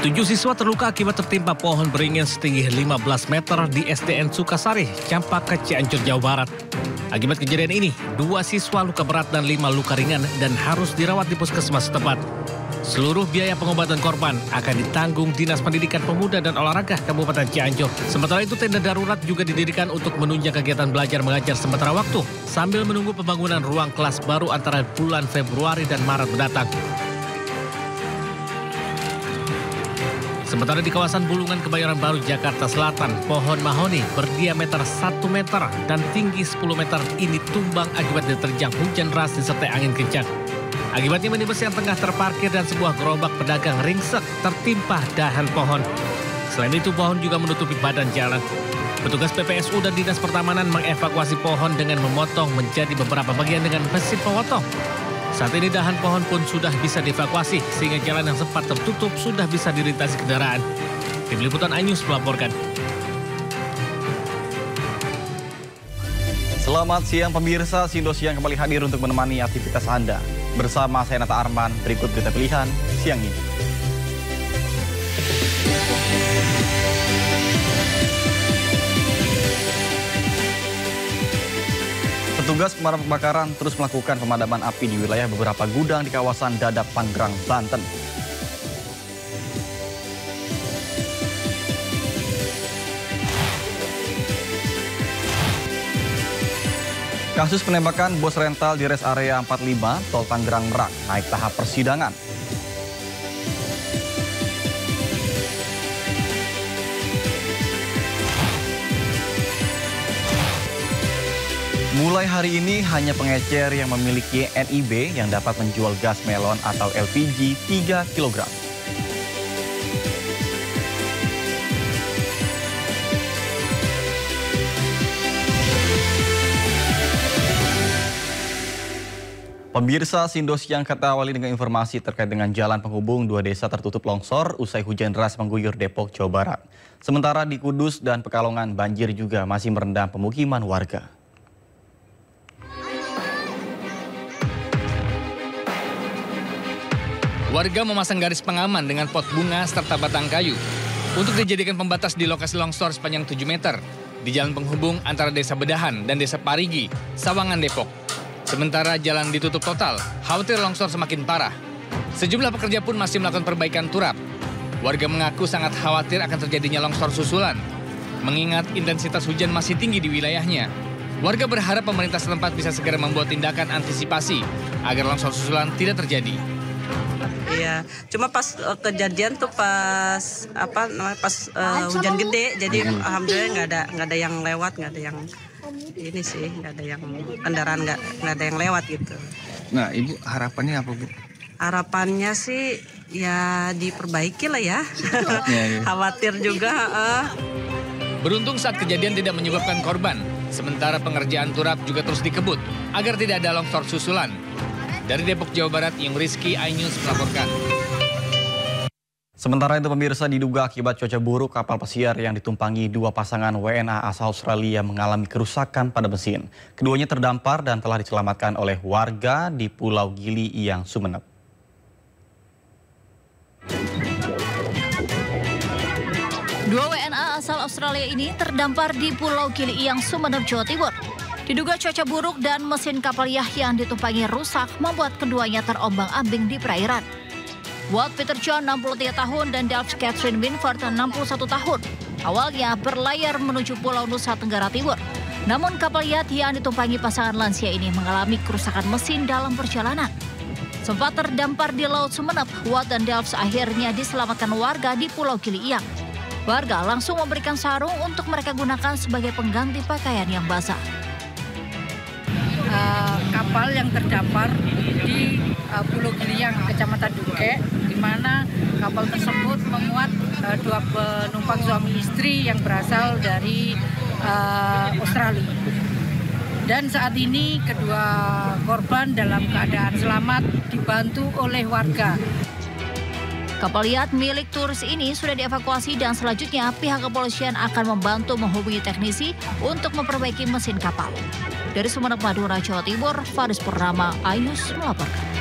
Tujuh siswa terluka akibat tertimpa pohon beringin setinggi 15 meter di SDN Sukasari, Campaka, Cianjur, Jawa Barat. Akibat kejadian ini, 2 siswa luka berat dan 5 luka ringan dan harus dirawat di puskesmas setempat. Seluruh biaya pengobatan korban akan ditanggung Dinas Pendidikan Pemuda dan Olahraga Kabupaten Cianjur. Sementara itu, tenda darurat juga didirikan untuk menunjang kegiatan belajar mengajar sementara waktu sambil menunggu pembangunan ruang kelas baru antara bulan Februari dan Maret mendatang. Sementara di kawasan Bulungan, Kebayoran Baru, Jakarta Selatan, pohon mahoni berdiameter 1 meter dan tinggi 10 meter ini tumbang akibat diterjang hujan deras disertai angin kencang. Akibatnya minibus yang tengah terparkir dan sebuah gerobak pedagang ringsek tertimpa dahan pohon. Selain itu, pohon juga menutupi badan jalan. Petugas PPSU dan Dinas Pertamanan mengevakuasi pohon dengan memotong menjadi beberapa bagian dengan mesin pemotong. Saat ini dahan pohon pun sudah bisa dievakuasi sehingga jalan yang sempat tertutup sudah bisa dilintasi kendaraan. Tim Liputan iNews melaporkan. Selamat siang pemirsa, Indosiang kembali hadir untuk menemani aktivitas Anda. Bersama saya Nata Arman, berikut berita pilihan siang ini. Petugas pemadam kebakaran terus melakukan pemadaman api di wilayah beberapa gudang di kawasan Dadap, Panggrang, Banten. Kasus penembakan bos rental di res area 45 Tol Tanggerang Merak naik tahap persidangan. Mulai hari ini hanya pengecer yang memiliki NIB yang dapat menjual gas melon atau LPG 3 kg. Pemirsa, Indosiang kita awali dengan informasi terkait dengan jalan penghubung 2 desa tertutup longsor usai hujan deras mengguyur Depok, Jawa Barat. Sementara di Kudus dan Pekalongan banjir juga masih merendam pemukiman warga. Warga memasang garis pengaman dengan pot bunga serta batang kayu untuk dijadikan pembatas di lokasi longsor sepanjang 7 meter di jalan penghubung antara Desa Bedahan dan Desa Parigi, Sawangan, Depok. Sementara jalan ditutup total, khawatir longsor semakin parah. Sejumlah pekerja pun masih melakukan perbaikan turap. Warga mengaku sangat khawatir akan terjadinya longsor susulan, mengingat intensitas hujan masih tinggi di wilayahnya. Warga berharap pemerintah setempat bisa segera membuat tindakan antisipasi agar longsor susulan tidak terjadi. Iya, cuma pas kejadian tuh pas hujan gede, jadi alhamdulillah nggak ada yang lewat, nggak ada yang ini sih, nggak ada yang kendaraan nggak ada yang lewat gitu. Nah, Ibu harapannya apa, Bu? Harapannya sih ya diperbaiki lah ya. Khawatir juga. Beruntung saat kejadian tidak menyebabkan korban, sementara pengerjaan turap juga terus dikebut agar tidak ada longsor susulan. Dari Depok, Jawa Barat, Yung Rizky, iNews melaporkan. Sementara itu pemirsa, diduga akibat cuaca buruk kapal pesiar yang ditumpangi 2 pasangan WNA asal Australia mengalami kerusakan pada mesin. Keduanya terdampar dan telah diselamatkan oleh warga di Pulau Gili Iyang, Sumeneb. Dua WNA asal Australia ini terdampar di Pulau Gili Iyang, Sumeneb, Jawa Timur. Diduga cuaca buruk dan mesin kapal yang ditumpangi rusak membuat keduanya terombang-ambing di perairan. Walt Peter John 63 tahun dan Delph Catherine Winford 61 tahun awalnya berlayar menuju Pulau Nusa Tenggara Timur. Namun kapal yacht yang ditumpangi pasangan lansia ini mengalami kerusakan mesin dalam perjalanan. Sempat terdampar di Laut Sumeneb, Walt dan Delph akhirnya diselamatkan warga di Pulau Gili Iyang. Warga langsung memberikan sarung untuk mereka gunakan sebagai pengganti pakaian yang basah. Kapal yang terdampar di Pulau Gili Iyang, Kecamatan Duke, di mana kapal tersebut memuat 2 penumpang suami istri yang berasal dari Australia. Dan saat ini kedua korban dalam keadaan selamat dibantu oleh warga. Kapal yacht milik turis ini sudah dievakuasi dan selanjutnya pihak kepolisian akan membantu menghubungi teknisi untuk memperbaiki mesin kapal. Dari Sumeneb, Madura, Jawa Timur, Faris Purnama, iNews melaporkan.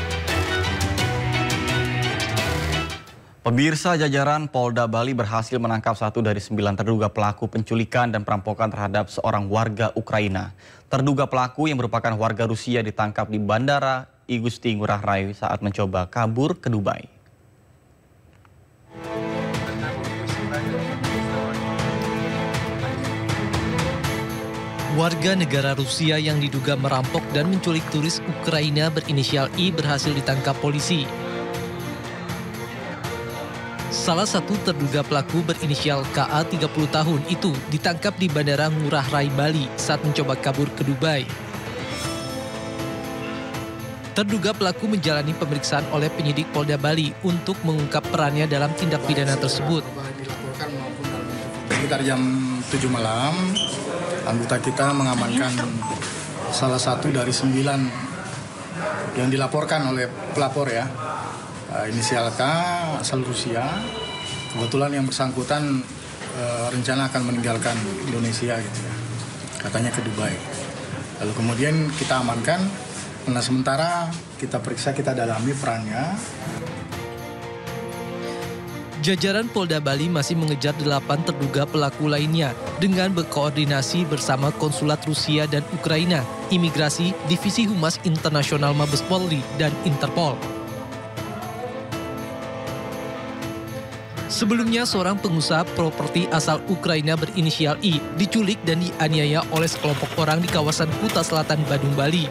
Pemirsa, jajaran Polda Bali berhasil menangkap 1 dari 9 terduga pelaku penculikan dan perampokan terhadap seorang warga Ukraina. Terduga pelaku yang merupakan warga Rusia ditangkap di Bandara I Gusti Ngurah Rai saat mencoba kabur ke Dubai. Warga negara Rusia yang diduga merampok dan menculik turis Ukraina berinisial I berhasil ditangkap polisi. Salah satu terduga pelaku berinisial KA 30 tahun itu ditangkap di Bandara Ngurah Rai, Bali saat mencoba kabur ke Dubai. Terduga pelaku menjalani pemeriksaan oleh penyidik Polda Bali untuk mengungkap perannya dalam tindak pidana tersebut. Dilaporkan maupun dalam sekitar jam 7 malam, anggota kita mengamankan salah satu dari 9 yang dilaporkan oleh pelapor ya. Inisial K, asal Rusia. Kebetulan yang bersangkutan rencana akan meninggalkan Indonesia gitu ya. Katanya ke Dubai. Lalu kemudian kita amankan. Nah, sementara kita periksa, kita dalami perannya. Jajaran Polda Bali masih mengejar 8 terduga pelaku lainnya dengan berkoordinasi bersama Konsulat Rusia dan Ukraina, Imigrasi, Divisi Humas Internasional Mabes Polri, dan Interpol. Sebelumnya, seorang pengusaha properti asal Ukraina berinisial I diculik dan dianiaya oleh sekelompok orang di kawasan Kuta Selatan, Badung, Bali.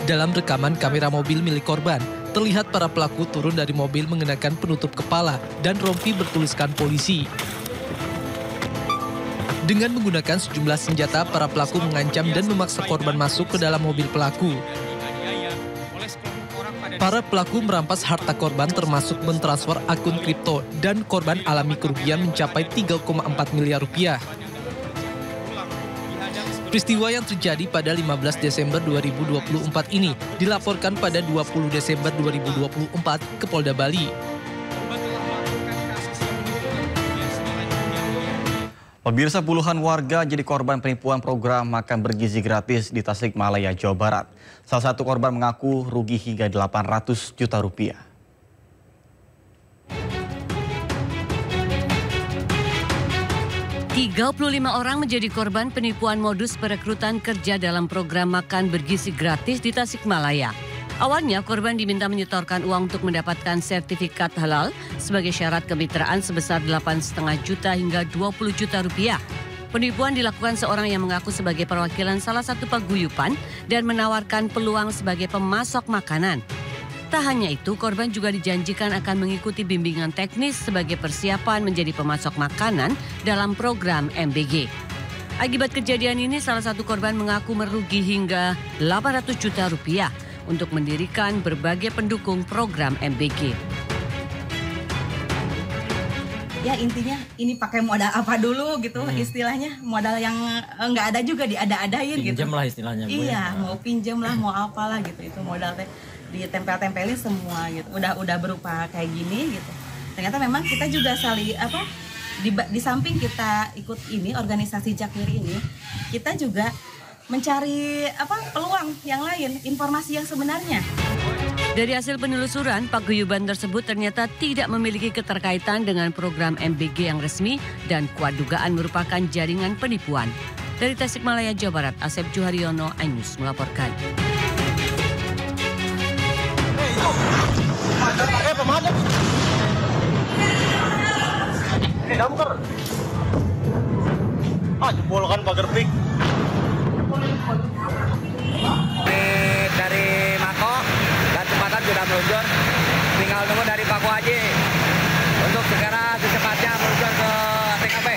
Dalam rekaman kamera mobil milik korban, terlihat para pelaku turun dari mobil mengenakan penutup kepala dan rompi bertuliskan polisi. Dengan menggunakan sejumlah senjata, para pelaku mengancam dan memaksa korban masuk ke dalam mobil pelaku. Para pelaku merampas harta korban termasuk mentransfer akun kripto dan korban alami kerugian mencapai 3,4 miliar rupiah. Peristiwa yang terjadi pada 15 Desember 2024 ini dilaporkan pada 20 Desember 2024 ke Polda Bali. Pemirsa, puluhan warga jadi korban penipuan program makan bergizi gratis di Tasikmalaya, Jawa Barat. Salah satu korban mengaku rugi hingga 800 juta rupiah. Tiga 35 orang menjadi korban penipuan modus perekrutan kerja dalam program makan bergizi gratis di Tasikmalaya. Awalnya korban diminta menyetorkan uang untuk mendapatkan sertifikat halal sebagai syarat kemitraan sebesar 8,5 juta hingga 20 juta rupiah. Penipuan dilakukan seorang yang mengaku sebagai perwakilan salah satu paguyuban dan menawarkan peluang sebagai pemasok makanan. Tak hanya itu, korban juga dijanjikan akan mengikuti bimbingan teknis sebagai persiapan menjadi pemasok makanan dalam program MBG. Akibat kejadian ini, salah satu korban mengaku merugi hingga 800 juta rupiah untuk mendirikan berbagai pendukung program MBG. Ya intinya ini pakai modal apa dulu gitu, istilahnya modal yang nggak ada juga diada-adain gitu. Pinjam lah istilahnya. Iya, mau pinjam lah, mau apalah gitu, itu modal teh ditempel-tempelin semua gitu. Udah berupa kayak gini gitu. Ternyata memang kita juga di samping kita ikut ini organisasi Jakmir ini, kita juga mencari peluang yang lain, informasi yang sebenarnya. Dari hasil penelusuran, paguyuban tersebut ternyata tidak memiliki keterkaitan dengan program MBG yang resmi dan kuat dugaan merupakan jaringan penipuan. Dari Tasikmalaya, Jawa Barat, Asep Juharyono, iNews melaporkan. Jebol kan pagar pik. Dari Mako dan tempatan sudah meluncur, tinggal nunggu dari Pak Haji untuk segera secepatnya meluncur ke TKP.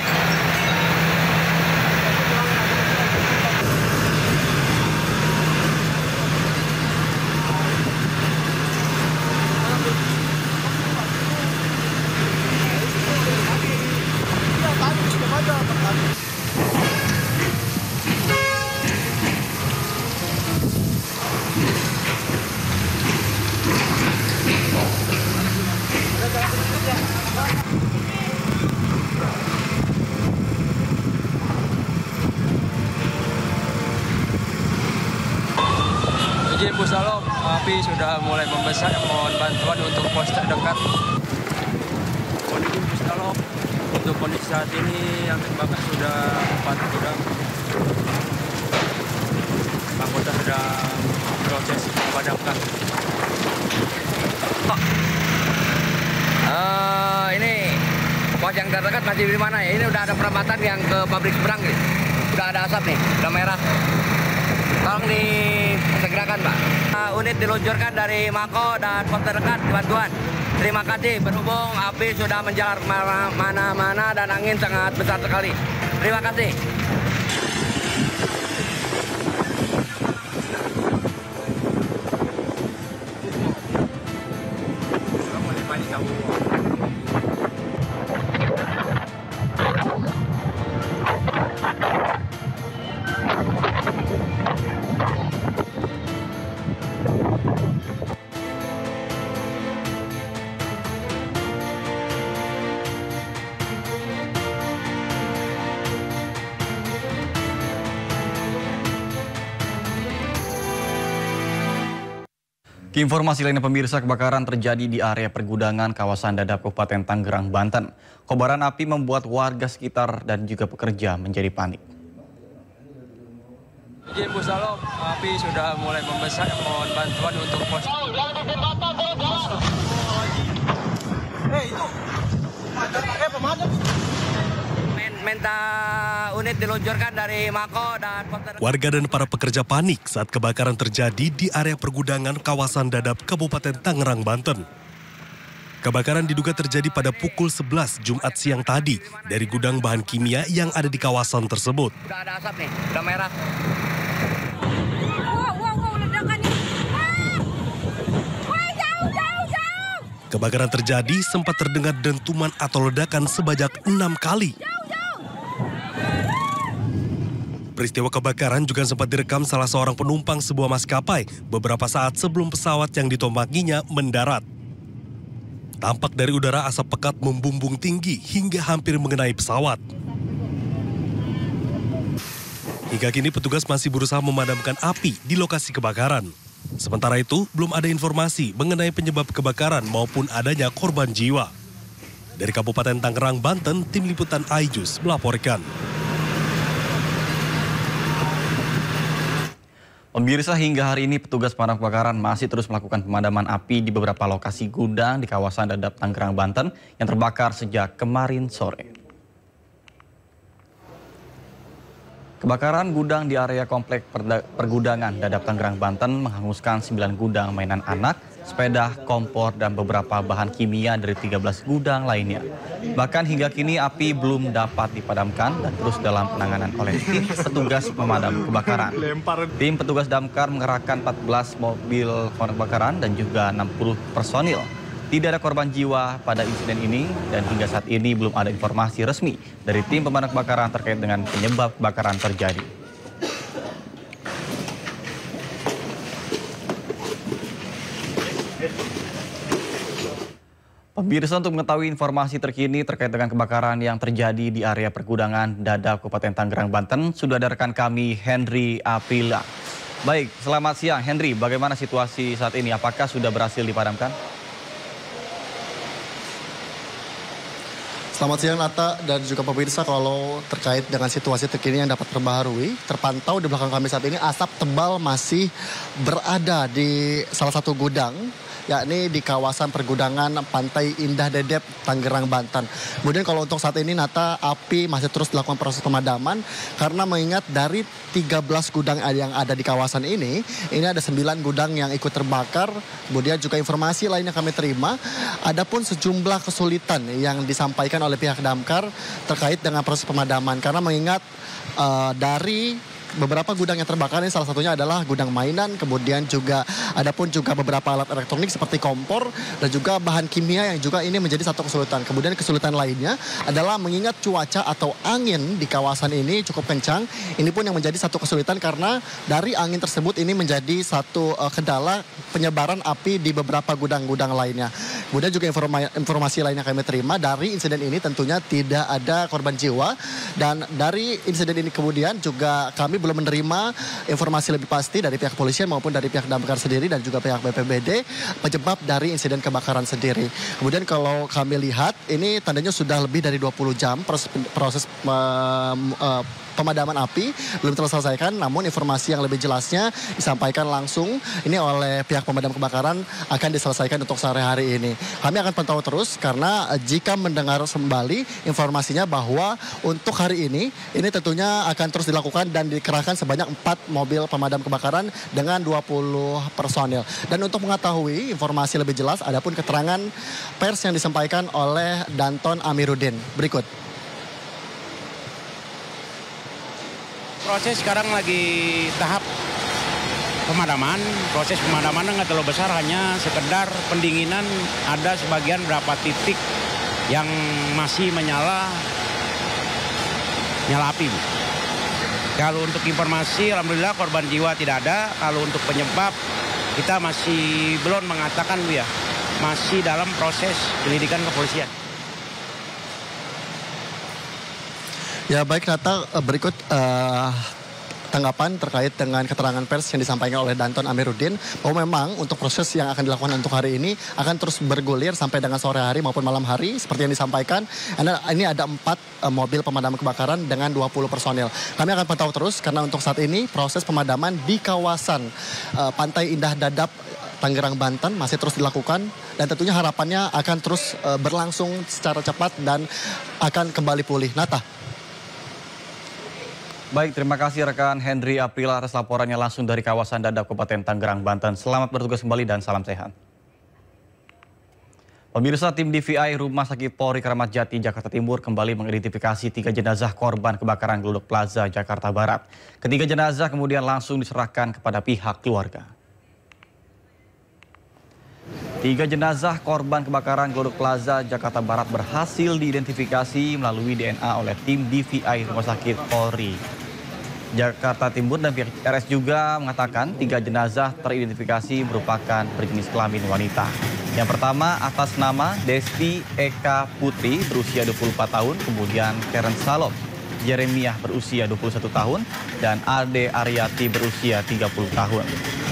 Izin Bu Salom, api sudah mulai membesar, mohon bantuan untuk pos terdekat. Mohon izin Bu Salom, untuk kondisi saat ini yang terbakar sudah 4 gudang. Anggota sedang proses memadamkan. Ini pos yang terdekat masih di mana ya? Ini udah ada perempatan yang ke pabrik seberang nih. Udah ada asap nih, udah merah. Tolong disegerakan, Pak. Unit diluncurkan dari Mako dan pos terdekat bantuan. Terima kasih, berhubung api sudah menjalar mana-mana dan angin sangat besar sekali. Terima kasih. Informasi lainnya pemirsa, kebakaran terjadi di area pergudangan kawasan Dadap Kabupaten Tangerang, Banten. Kobaran api membuat warga sekitar dan juga pekerja menjadi panik. Izin Bu Salom, api sudah mulai membesar, mohon bantuan untuk pos. Minta unit diluncurkan dari Mako dan warga dan para pekerja panik saat kebakaran terjadi di area pergudangan kawasan Dadap Kabupaten Tangerang, Banten. Kebakaran diduga terjadi pada pukul 11 Jumat siang tadi dari gudang bahan kimia yang ada di kawasan tersebut. Udah ada asap nih, udah merah. Kebakaran terjadi sempat terdengar dentuman atau ledakan sebanyak 6 kali. Peristiwa kebakaran juga sempat direkam salah seorang penumpang sebuah maskapai beberapa saat sebelum pesawat yang ditombakinya mendarat. Tampak dari udara asap pekat membumbung tinggi hingga hampir mengenai pesawat. Hingga kini petugas masih berusaha memadamkan api di lokasi kebakaran. Sementara itu, belum ada informasi mengenai penyebab kebakaran maupun adanya korban jiwa. Dari Kabupaten Tangerang, Banten, Tim Liputan iJus melaporkan. Pemirsa, hingga hari ini petugas pemadam kebakaran masih terus melakukan pemadaman api di beberapa lokasi gudang di kawasan Dadap Tangerang, Banten yang terbakar sejak kemarin sore. Kebakaran gudang di area komplek pergudangan Dadap Tangerang, Banten menghanguskan 9 gudang mainan anak, sepeda, kompor, dan beberapa bahan kimia dari 13 gudang lainnya. Bahkan hingga kini api belum dapat dipadamkan dan terus dalam penanganan oleh tim petugas pemadam kebakaran. Tim petugas damkar mengerahkan 14 mobil pemadam kebakaran dan juga 60 personil. Tidak ada korban jiwa pada insiden ini dan hingga saat ini belum ada informasi resmi dari tim pemadam kebakaran terkait dengan penyebab kebakaran terjadi. Pemirsa, untuk mengetahui informasi terkini terkait dengan kebakaran yang terjadi di area pergudangan Dadap Kabupaten Tangerang, Banten, sudah ada rekan kami Henry Aprila. Baik, selamat siang Henry, bagaimana situasi saat ini? Apakah sudah berhasil dipadamkan? Selamat siang Nata dan juga pemirsa, kalau terkait dengan situasi terkini yang dapat terbaharui, terpantau di belakang kami saat ini asap tebal masih berada di salah satu gudang, yakni di kawasan pergudangan Pantai Indah Dedep, Tangerang, Banten. Kemudian kalau untuk saat ini Nata, api masih terus dilakukan proses pemadaman karena mengingat dari 13 gudang yang ada di kawasan ini ada 9 gudang yang ikut terbakar. Kemudian juga informasi lain yang kami terima, adapun sejumlah kesulitan yang disampaikan oleh pihak damkar terkait dengan proses pemadaman karena mengingat dari beberapa gudang yang terbakar ini salah satunya adalah gudang mainan, kemudian juga adapun juga beberapa alat elektronik seperti kompor dan juga bahan kimia yang juga ini menjadi satu kesulitan. Kemudian kesulitan lainnya adalah mengingat cuaca atau angin di kawasan ini cukup kencang. Ini pun yang menjadi satu kesulitan karena dari angin tersebut ini menjadi satu kendala penyebaran api di beberapa gudang-gudang lainnya. Kemudian juga informasi lainnya kami terima dari insiden ini tentunya tidak ada korban jiwa dan dari insiden ini kemudian juga kami kami belum menerima informasi lebih pasti dari pihak kepolisian maupun dari pihak damkar sendiri dan juga pihak BPBD penyebab dari insiden kebakaran sendiri. Kemudian kalau kami lihat ini tandanya sudah lebih dari 20 jam proses pemadaman api belum terselesaikan, namun informasi yang lebih jelasnya disampaikan langsung ini oleh pihak pemadam kebakaran akan diselesaikan untuk sehari-hari ini. Kami akan pantau terus karena jika mendengar kembali informasinya bahwa untuk hari ini tentunya akan terus dilakukan dan dikerahkan sebanyak 4 mobil pemadam kebakaran dengan 20 personil. Dan untuk mengetahui informasi lebih jelas, adapun keterangan pers yang disampaikan oleh Danton Amiruddin berikut. Proses sekarang lagi tahap pemadaman. Proses pemadaman nggak terlalu besar, hanya sekedar pendinginan. Ada sebagian berapa titik yang masih nyala api. Kalau untuk informasi, alhamdulillah korban jiwa tidak ada. Kalau untuk penyebab, kita masih belum mengatakan Bu ya. Masih dalam proses penyelidikan kepolisian. Ya baik, Nata, berikut tanggapan terkait dengan keterangan pers yang disampaikan oleh Danton Amiruddin bahwa memang untuk proses yang akan dilakukan untuk hari ini akan terus bergulir sampai dengan sore hari maupun malam hari seperti yang disampaikan. Ini ada 4 mobil pemadam kebakaran dengan 20 personil. Kami akan pantau terus karena untuk saat ini proses pemadaman di kawasan Pantai Indah Dadap Tangerang, Banten masih terus dilakukan dan tentunya harapannya akan terus berlangsung secara cepat dan akan kembali pulih. Nata. Baik, terima kasih rekan Henry Aprila atas laporannya langsung dari kawasan Dadap, Kabupaten Tangerang, Banten. Selamat bertugas kembali dan salam sehat. Pemirsa, tim DVI Rumah Sakit Polri Kramat Jati, Jakarta Timur kembali mengidentifikasi 3 jenazah korban kebakaran Glodok Plaza, Jakarta Barat. Ketiga jenazah kemudian langsung diserahkan kepada pihak keluarga. 3 jenazah korban kebakaran Glodok Plaza, Jakarta Barat berhasil diidentifikasi melalui DNA oleh tim DVI Rumah Sakit Polri Jakarta Timur, dan pihak RS juga mengatakan 3 jenazah teridentifikasi merupakan berjenis kelamin wanita. Yang pertama atas nama Desti Eka Putri berusia 24 tahun, kemudian Karen Salom Jeremiah berusia 21 tahun, dan Ade Aryati berusia 30 tahun.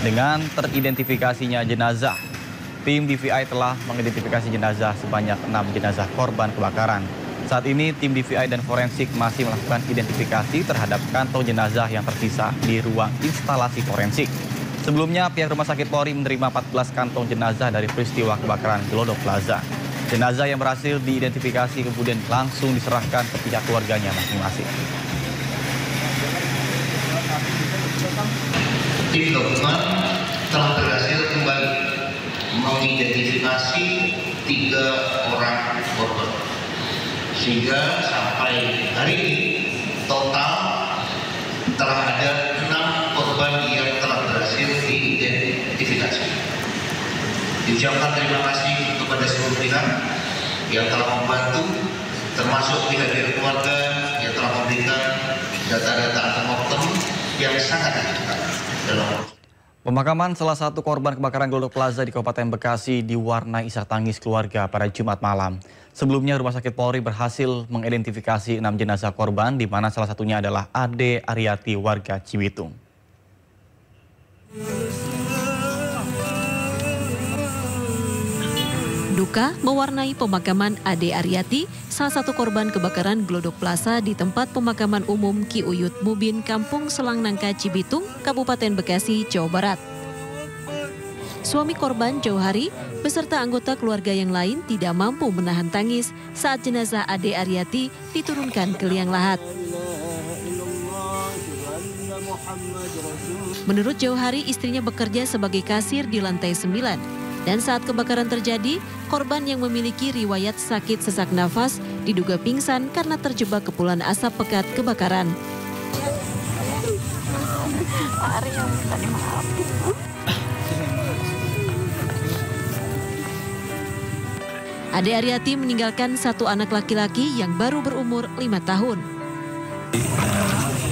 Dengan teridentifikasinya jenazah, tim DVI telah mengidentifikasi jenazah sebanyak 6 jenazah korban kebakaran. Saat ini tim DVI dan forensik masih melakukan identifikasi terhadap kantong jenazah yang tersisa di ruang instalasi forensik. Sebelumnya pihak Rumah Sakit Polri menerima 14 kantong jenazah dari peristiwa kebakaran Glodok Plaza. Jenazah yang berhasil diidentifikasi kemudian langsung diserahkan ke pihak keluarganya masing-masing. Tim gabungan telah berhasil kembali mengidentifikasi 3 orang korban, sehingga sampai hari ini total telah ada 6 korban yang telah berhasil diidentifikasi. Diucapkan terima kasih kepada seluruh pihak yang telah membantu, termasuk pihak dari keluarga yang telah memberikan data-data antemortem yang sangat dibutuhkan dalam Pemakaman salah satu korban kebakaran Glodok Plaza di Kabupaten Bekasi diwarnai isak tangis keluarga pada Jumat malam. Sebelumnya Rumah Sakit Polri berhasil mengidentifikasi 6 jenazah korban, di mana salah satunya adalah Ade Aryati warga Cibitung. Duka mewarnai pemakaman Ade Aryati, salah satu korban kebakaran Glodok Plaza di tempat pemakaman umum Ki Uyut Mubin, Kampung Selang Nangka, Cibitung, Kabupaten Bekasi, Jawa Barat. Suami korban, Jauhari, beserta anggota keluarga yang lain tidak mampu menahan tangis saat jenazah Ade Aryati diturunkan ke liang lahat. Menurut Jauhari, istrinya bekerja sebagai kasir di lantai 9. Dan saat kebakaran terjadi, korban yang memiliki riwayat sakit sesak nafas diduga pingsan karena terjebak kepulan asap pekat kebakaran. Ade Aryati meninggalkan 1 anak laki-laki yang baru berumur 5 tahun.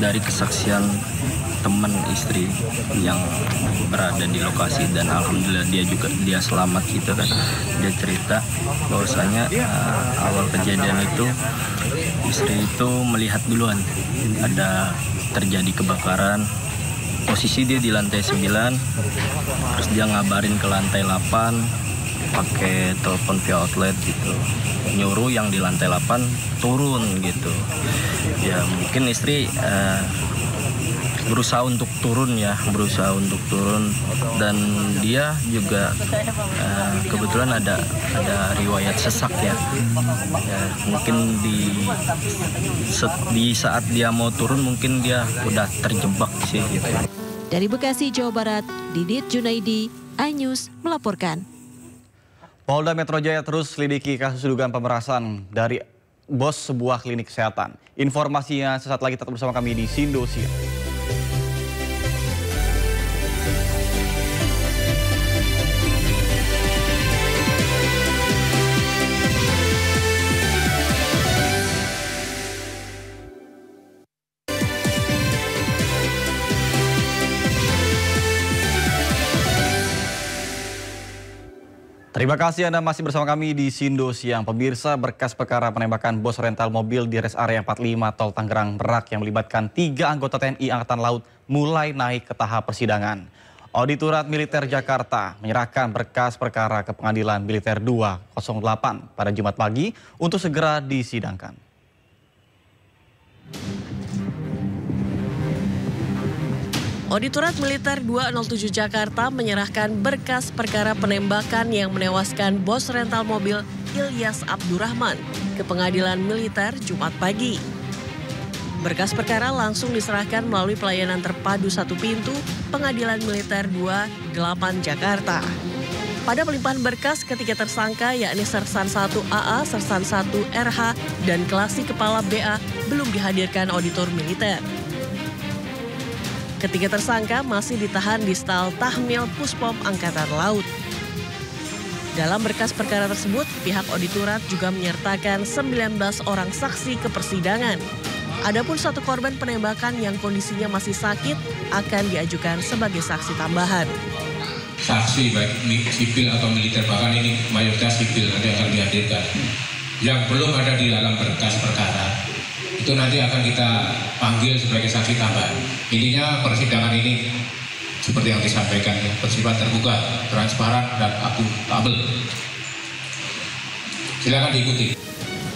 Dari kesaksian teman istri yang berada di lokasi, dan alhamdulillah dia selamat gitu kan. Dia cerita bahwasanya awal kejadian itu istri itu melihat duluan ada terjadi kebakaran. Posisi dia di lantai 9, terus dia ngabarin ke lantai 8 pakai telepon via outlet gitu, nyuruh yang di lantai 8 turun gitu. Ya mungkin istri berusaha untuk turun dan dia juga kebetulan ada riwayat sesak ya. Mungkin di saat dia mau turun mungkin dia udah terjebak sih gitu. Dari Bekasi, Jawa Barat, Didit Junaidi, iNews melaporkan. Polda Metro Jaya terus selidiki kasus dugaan pemerasan dari bos sebuah klinik kesehatan. Informasinya sesaat lagi, tetap bersama kami di Sindo Siang. Terima kasih Anda masih bersama kami di Sindo Siang. Pemirsa, berkas perkara penembakan bos rental mobil di res area 45 Tol Tangerang Merak yang melibatkan 3 anggota TNI Angkatan Laut mulai naik ke tahap persidangan. Auditorat Militer Jakarta menyerahkan berkas perkara ke Pengadilan Militer 208 pada Jumat pagi untuk segera disidangkan. Auditorat Militer 207 Jakarta menyerahkan berkas perkara penembakan yang menewaskan bos rental mobil Ilyas Abdurrahman ke Pengadilan Militer Jumat pagi. Berkas perkara langsung diserahkan melalui pelayanan terpadu satu pintu Pengadilan Militer 28 Jakarta. Pada pelimpahan berkas, ketiga tersangka yakni Sersan 1 AA, Sersan 1 RH, dan Klasi Kepala BA belum dihadirkan auditor militer. Ketiga tersangka masih ditahan di Stal Tahmil Puspom Angkatan Laut. Dalam berkas perkara tersebut, pihak auditorat juga menyertakan 19 orang saksi ke persidangan. Adapun satu korban penembakan yang kondisinya masih sakit akan diajukan sebagai saksi tambahan. Saksi baik sipil atau militer, bahkan ini mayoritas sipil nanti akan dihadirkan. Yang belum ada di dalam berkas perkara, itu nanti akan kita panggil sebagai saksi tambahan. Intinya persidangan ini seperti yang disampaikan, bersifat terbuka, transparan, dan akuntabel. Silakan diikuti.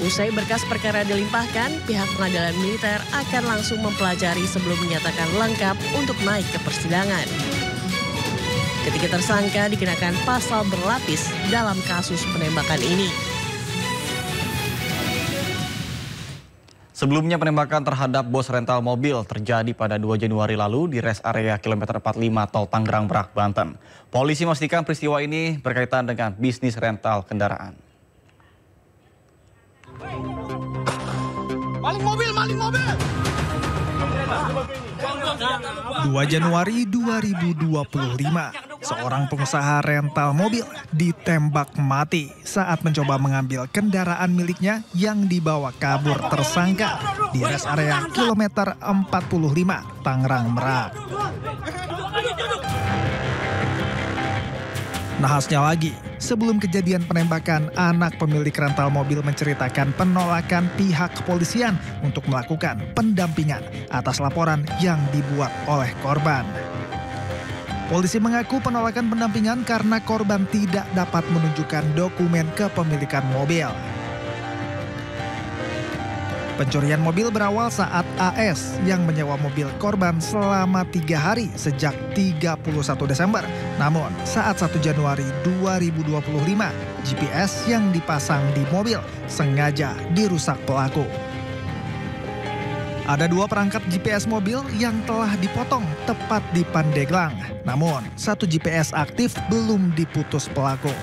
Usai berkas perkara dilimpahkan, pihak pengadilan militer akan langsung mempelajari sebelum menyatakan lengkap untuk naik ke persidangan. Ketiga tersangka dikenakan pasal berlapis dalam kasus penembakan ini. Sebelumnya penembakan terhadap bos rental mobil terjadi pada 2 Januari lalu di res area kilometer 45 Tol Tangerang Merak, Banten. Polisi memastikan peristiwa ini berkaitan dengan bisnis rental kendaraan. Maling mobil, maling mobil! 2 Januari 2025, seorang pengusaha rental mobil ditembak mati saat mencoba mengambil kendaraan miliknya yang dibawa kabur tersangka di res area kilometer 45 Tangerang Merak. Nahasnya lagi, sebelum kejadian penembakan, anak pemilik rental mobil menceritakan penolakan pihak kepolisian untuk melakukan pendampingan atas laporan yang dibuat oleh korban. Polisi mengaku penolakan pendampingan karena korban tidak dapat menunjukkan dokumen kepemilikan mobil. Pencurian mobil berawal saat AS yang menyewa mobil korban selama 3 hari sejak 31 Desember. Namun saat 1 Januari 2025, GPS yang dipasang di mobil sengaja dirusak pelaku. Ada 2 perangkat GPS mobil yang telah dipotong tepat di Pandeglang. Namun, 1 GPS aktif belum diputus pelaku.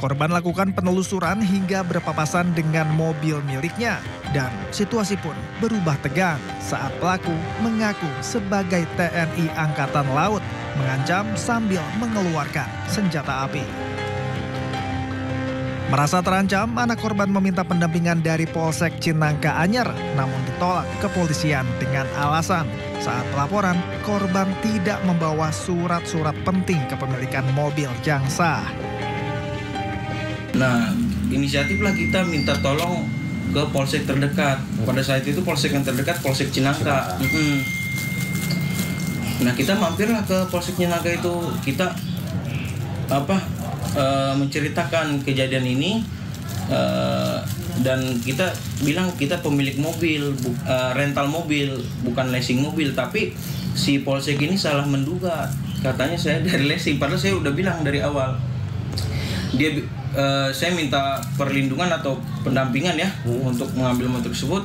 Korban lakukan penelusuran hingga berpapasan dengan mobil miliknya. Dan situasi pun berubah tegang saat pelaku mengaku sebagai TNI Angkatan Laut mengancam sambil mengeluarkan senjata api. Merasa terancam, anak korban meminta pendampingan dari Polsek Cinangka Anyer, namun ditolak kepolisian dengan alasan saat pelaporan korban tidak membawa surat-surat penting kepemilikan mobil yang sah. Nah, inisiatiflah kita minta tolong ke polsek terdekat. Pada saat itu polsek yang terdekat Polsek Cinangka. Nah, kita mampirlah ke Polsek Cinangka itu, kita menceritakan kejadian ini, dan kita bilang kita pemilik mobil, rental mobil, bukan leasing mobil. Tapi si polsek ini salah menduga, katanya saya dari leasing, padahal saya udah bilang dari awal. Saya minta perlindungan atau pendampingan ya untuk mengambil motor tersebut.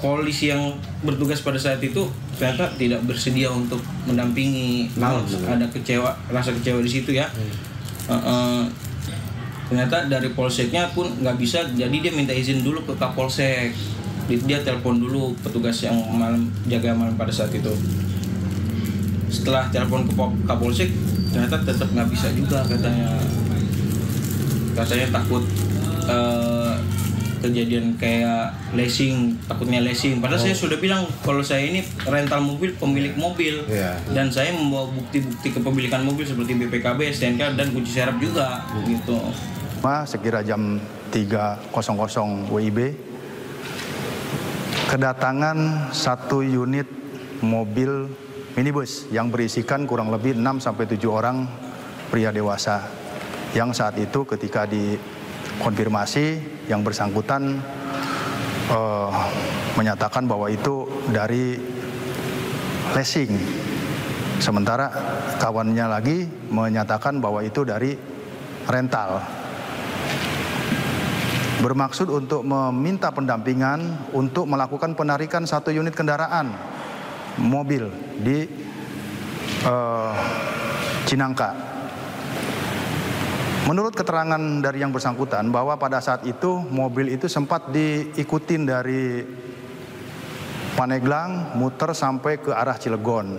Polisi yang bertugas pada saat itu ternyata tidak bersedia untuk mendampingi. Ada rasa kecewa di situ ya. Ternyata dari polseknya pun nggak bisa, jadi dia minta izin dulu ke Kapolsek. Dia telepon dulu petugas yang jaga malam pada saat itu. Setelah telepon ke Kapolsek, ternyata tetap nggak bisa juga katanya. Katanya takut kejadian kayak leasing, takutnya leasing. Padahal saya sudah bilang kalau saya ini rental mobil, pemilik mobil, dan saya membawa bukti-bukti kepemilikan mobil seperti BPKB, STNK, dan kunci serep juga, gitu. Sekira jam 3.00 WIB, kedatangan satu unit mobil minibus yang berisikan kurang lebih 6-7 orang pria dewasa, yang saat itu ketika dikonfirmasi yang bersangkutan menyatakan bahwa itu dari leasing, sementara kawannya lagi menyatakan bahwa itu dari rental. Bermaksud untuk meminta pendampingan untuk melakukan penarikan satu unit kendaraan mobil di Cinangka. Menurut keterangan dari yang bersangkutan bahwa pada saat itu mobil itu sempat diikutin dari Paneglang muter sampai ke arah Cilegon,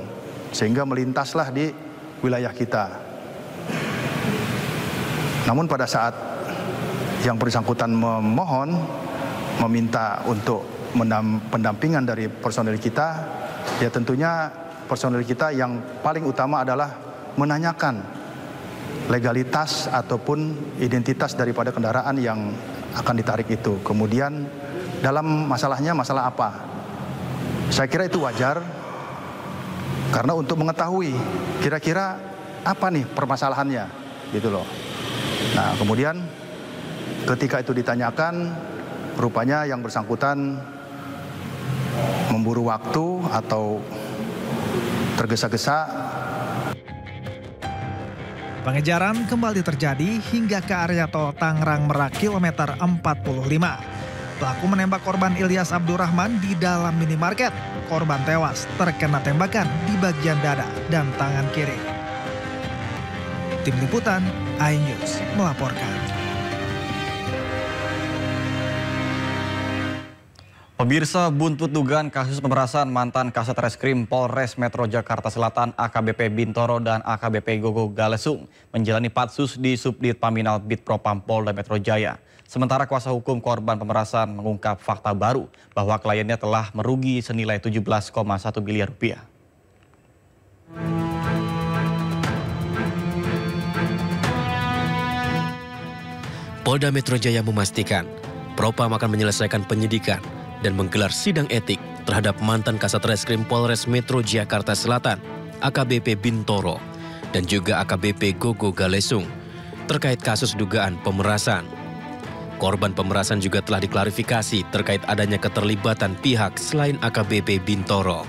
sehingga melintaslah di wilayah kita. Namun pada saat yang bersangkutan meminta untuk pendampingan dari personel kita, ya tentunya personel kita yang paling utama adalah menanyakan legalitas ataupun identitas daripada kendaraan yang akan ditarik itu. Kemudian dalam masalahnya masalah apa? Saya kira itu wajar, karena untuk mengetahui kira-kira apa nih permasalahannya, gitu loh. Nah, kemudian ketika itu ditanyakan, rupanya yang bersangkutan memburu waktu atau tergesa-gesa. Pengejaran kembali terjadi hingga ke area tol Tangerang Merak kilometer 45. Pelaku menembak korban Ilyas Abdurrahman di dalam minimarket. Korban tewas terkena tembakan di bagian dada dan tangan kiri. Tim Liputan iNews melaporkan. Pemirsa, buntut dugaan kasus pemerasan mantan Kasat Reskrim Polres Metro Jakarta Selatan AKBP Bintoro dan AKBP Gogo Galesung menjalani patsus di Subdit Paminal Bitpropam Polda Metro Jaya. Sementara kuasa hukum korban pemerasan mengungkap fakta baru bahwa kliennya telah merugi senilai 17,1 miliar rupiah. Polda Metro Jaya memastikan Propam akan menyelesaikan penyidikan dan menggelar sidang etik terhadap mantan Kasat Reskrim Polres Metro Jakarta Selatan, AKBP Bintoro, dan juga AKBP Gogo Galesung, terkait kasus dugaan pemerasan. Korban pemerasan juga telah diklarifikasi terkait adanya keterlibatan pihak selain AKBP Bintoro.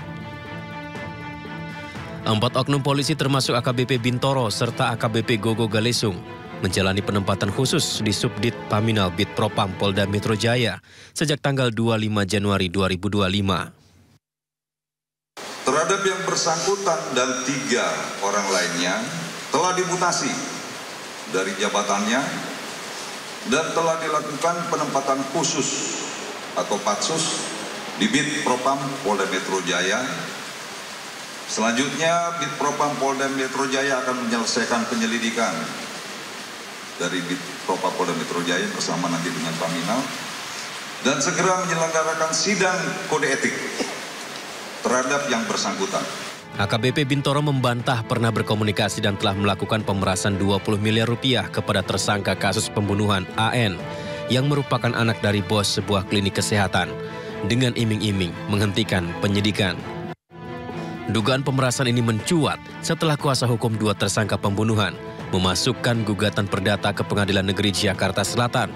4 oknum polisi termasuk AKBP Bintoro serta AKBP Gogo Galesung menjalani penempatan khusus di Subdit Paminal Bitpropam Polda Metro Jaya sejak tanggal 25 Januari 2025. Terhadap yang bersangkutan dan 3 orang lainnya telah dimutasi dari jabatannya dan telah dilakukan penempatan khusus atau patsus di Bitpropam Polda Metro Jaya. Selanjutnya Bitpropam Polda Metro Jaya akan menyelesaikan penyelidikan dari Bitpropam Polda Metro Jaya bersama nanti dengan Paminal dan segera menyelenggarakan sidang kode etik terhadap yang bersangkutan. AKBP Bintoro membantah pernah berkomunikasi dan telah melakukan pemerasan 20 miliar rupiah kepada tersangka kasus pembunuhan AN yang merupakan anak dari bos sebuah klinik kesehatan dengan iming-iming menghentikan penyidikan. Dugaan pemerasan ini mencuat setelah kuasa hukum dua tersangka pembunuhan memasukkan gugatan perdata ke Pengadilan Negeri Jakarta Selatan.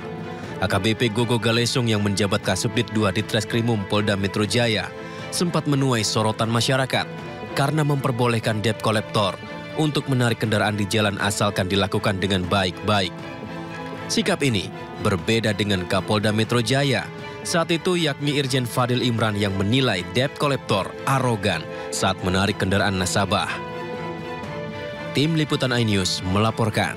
AKBP Gogo Galesung yang menjabat Kasubdit 2 di Treskrimum Polda Metro Jaya sempat menuai sorotan masyarakat karena memperbolehkan debt collector untuk menarik kendaraan di jalan asalkan dilakukan dengan baik-baik. Sikap ini berbeda dengan Kapolda Metro Jaya saat itu, yakni Irjen Fadil Imran yang menilai debt collector arogan saat menarik kendaraan nasabah. Tim Liputan iNews melaporkan.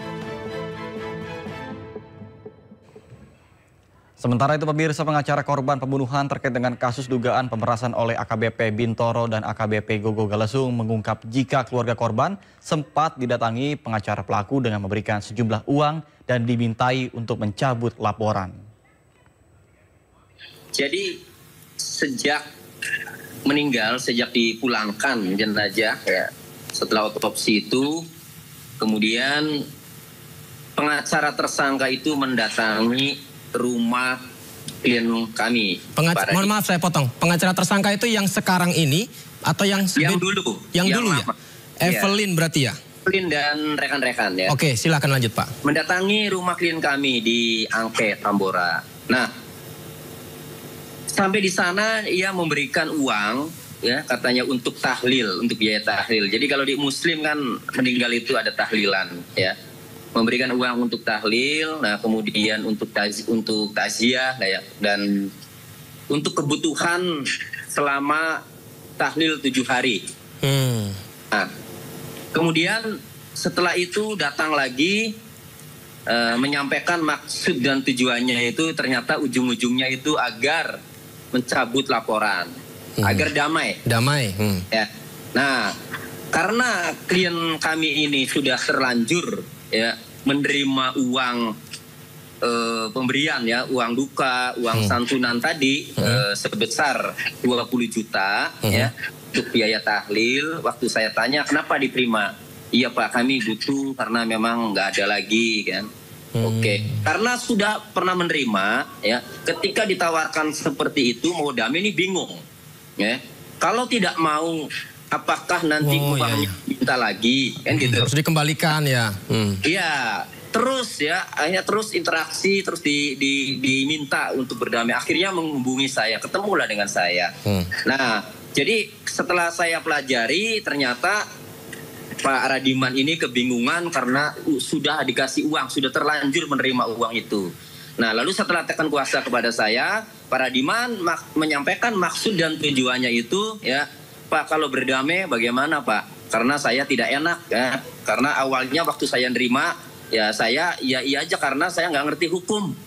Sementara itu pemirsa, pengacara korban pembunuhan terkait dengan kasus dugaan pemerasan oleh AKBP Bintoro dan AKBP Gogo Galesung mengungkap jika keluarga korban sempat didatangi pengacara pelaku dengan memberikan sejumlah uang dan dimintai untuk mencabut laporan. Jadi sejak meninggal, sejak dipulangkan jenazah ya, setelah otopsi itu, kemudian pengacara tersangka itu mendatangi rumah klien kami. Mohon maaf saya potong. Pengacara tersangka itu yang sekarang ini atau yang dulu? Yang dulu ya. Evelyn berarti ya. Evelyn dan rekan-rekan ya. Oke, silakan lanjut Pak. Mendatangi rumah klien kami di Angke, Tambora. Nah, sampai di sana ia memberikan uang ya, katanya untuk tahlil, untuk biaya tahlil. Jadi kalau di Muslim kan meninggal itu ada tahlilan ya. Memberikan uang untuk tahlil, nah kemudian untuk taziah ya, dan untuk kebutuhan selama tahlil 7 hari. Nah, kemudian setelah itu datang lagi menyampaikan maksud dan tujuannya itu ternyata ujung-ujungnya itu agar mencabut laporan, agar damai. Ya. Nah, karena klien kami ini sudah terlanjur ya menerima uang pemberian ya, uang duka, uang santunan tadi sebesar 20 juta ya untuk biaya tahlil. Waktu saya tanya kenapa diterima, iya Pak kami butuh karena memang nggak ada lagi kan. Oke, karena sudah pernah menerima ya, ketika ditawarkan seperti itu mau damai ini bingung ya. Kalau tidak mau apakah nanti uangnya minta lagi kan gitu. Harus dikembalikan ya. Iya, terus ya, akhirnya terus interaksi, terus diminta untuk berdamai. Akhirnya menghubungi saya, ketemulah dengan saya. Nah, jadi setelah saya pelajari ternyata Pak Radiman ini kebingungan karena sudah dikasih uang, sudah terlanjur menerima uang itu. Nah, lalu setelah tekan kuasa kepada saya, Pak Radiman menyampaikan maksud dan tujuannya itu ya, Pak kalau berdamai bagaimana Pak? Karena saya tidak enak ya. Karena awalnya waktu saya nerima ya saya iya aja karena saya nggak ngerti hukum.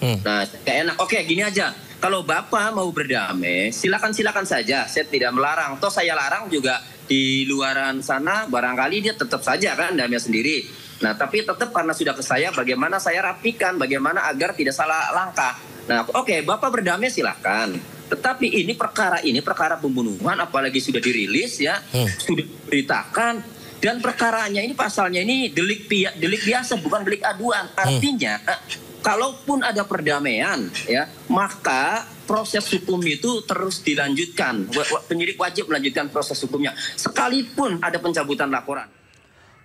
Nah gak enak. Oke gini aja. Kalau Bapak mau berdamai silakan saja. Saya tidak melarang. Toh saya larang juga di luaran sana barangkali dia tetap saja kan damai sendiri. Nah tapi tetap karena sudah ke saya bagaimana saya rapikan. Bagaimana agar tidak salah langkah. Nah oke Bapak berdamai silakan. Tetapi ini perkara pembunuhan, apalagi sudah dirilis ya, sudah diberitakan, dan perkaranya ini pasalnya ini delik biasa, bukan delik aduan. Artinya, kalaupun ada perdamaian ya, maka proses hukum itu terus dilanjutkan. Penyidik wajib melanjutkan proses hukumnya, sekalipun ada pencabutan laporan.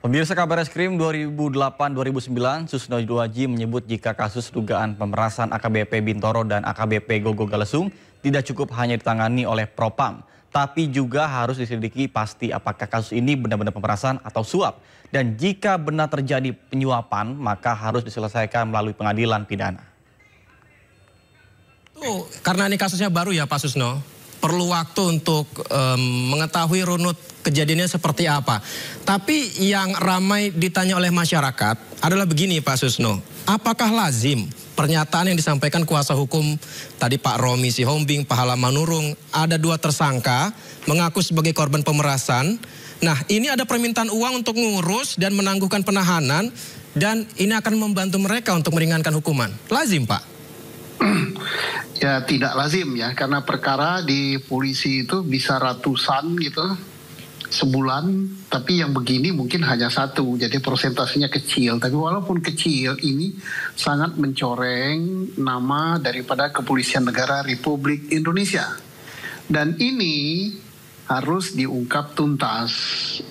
Pemirsa Kabar Reskrim 2008-2009, Susno Duaji menyebut jika kasus dugaan pemerasan AKBP Bintoro dan AKBP Gogo Galesung tidak cukup hanya ditangani oleh Propam, tapi juga harus diselidiki pasti apakah kasus ini benar-benar pemerasan atau suap. Dan jika benar terjadi penyuapan, maka harus diselesaikan melalui pengadilan pidana. Karena ini kasusnya baru ya Pak Susno, perlu waktu untuk mengetahui runut kejadiannya seperti apa. Tapi yang ramai ditanya oleh masyarakat adalah begini Pak Susno, apakah lazim pernyataan yang disampaikan kuasa hukum tadi Pak Romi Sihombing, Pak Hala Manurung, ada 2 tersangka mengaku sebagai korban pemerasan. Nah ini ada permintaan uang untuk ngurus dan menangguhkan penahanan dan ini akan membantu mereka untuk meringankan hukuman. Lazim Pak? Ya tidak lazim ya, karena perkara di polisi itu bisa ratusan gitu. sebulan, tapi yang begini mungkin hanya 1, jadi persentasenya kecil. Tapi walaupun kecil, ini sangat mencoreng nama daripada Kepolisian Negara Republik Indonesia. Dan ini harus diungkap tuntas.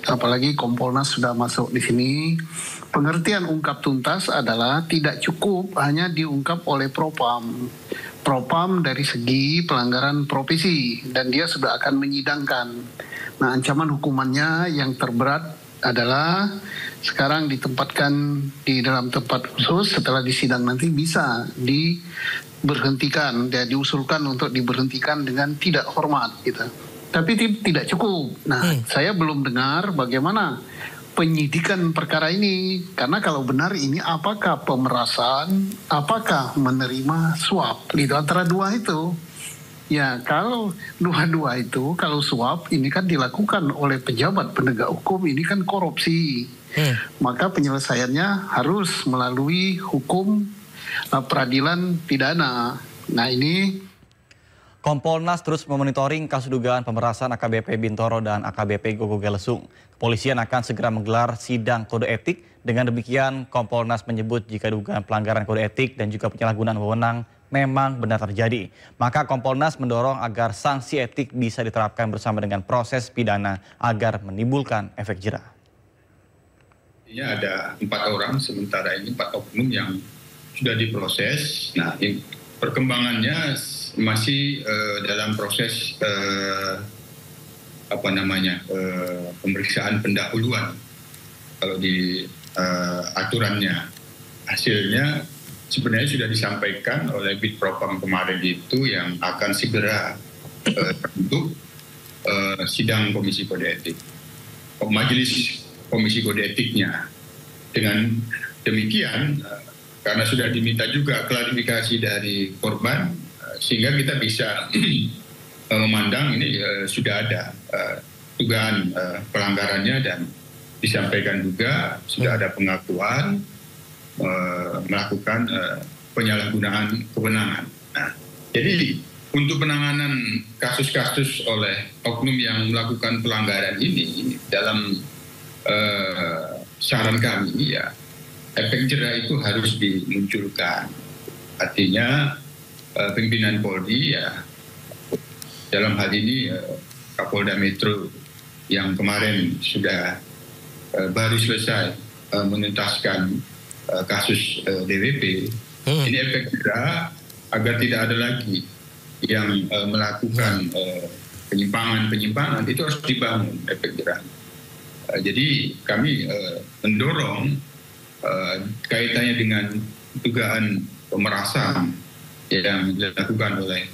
Apalagi Kompolnas sudah masuk di sini. Pengertian ungkap tuntas adalah tidak cukup hanya diungkap oleh Propam. Propam dari segi pelanggaran profesi, dan dia sudah akan menyidangkan. Nah, ancaman hukumannya yang terberat adalah sekarang ditempatkan di dalam tempat khusus, setelah disidang nanti bisa diberhentikan, dia diusulkan untuk diberhentikan dengan tidak hormat gitu. Tapi tidak cukup. Nah, saya belum dengar bagaimana penyidikan perkara ini, karena kalau benar ini apakah pemerasan, apakah menerima suap, itu antara dua itu. Ya, kalau dua-dua itu, kalau suap ini kan dilakukan oleh pejabat penegak hukum, ini kan korupsi. Maka penyelesaiannya harus melalui hukum peradilan pidana. Nah, ini Kompolnas terus memonitoring kasus dugaan pemerasan AKBP Bintoro dan AKBP Gogo Galesung. Kepolisian akan segera menggelar sidang kode etik. Dengan demikian, Kompolnas menyebut jika dugaan pelanggaran kode etik dan juga penyalahgunaan wewenang memang benar terjadi. Maka Kompolnas mendorong agar sanksi etik bisa diterapkan bersama dengan proses pidana agar menimbulkan efek jera. Ada 4 orang, sementara ini 4 oknum yang sudah diproses. Nah, perkembangannya masih dalam proses pemeriksaan pendahuluan. Kalau di aturannya, hasilnya sebenarnya sudah disampaikan oleh Bid Propam kemarin itu yang akan segera untuk sidang Komisi Kode Etik, Majelis Komisi Kode Etiknya. Dengan demikian, karena sudah diminta juga klarifikasi dari korban, sehingga kita bisa memandang ini sudah ada dugaan pelanggarannya, dan disampaikan juga sudah ada pengakuan melakukan penyalahgunaan kewenangan. Nah, jadi untuk penanganan kasus-kasus oleh oknum yang melakukan pelanggaran ini, dalam saran kami ya, efek jera itu harus dimunculkan. Artinya pimpinan Polri ya, dalam hal ini Kapolda Metro yang kemarin sudah baru selesai menuntaskan kasus DWP, ini efek jera agar tidak ada lagi yang melakukan penyimpangan, itu harus dibangun efek jera. Jadi kami mendorong kaitannya dengan dugaan pemerasan yang dilakukan oleh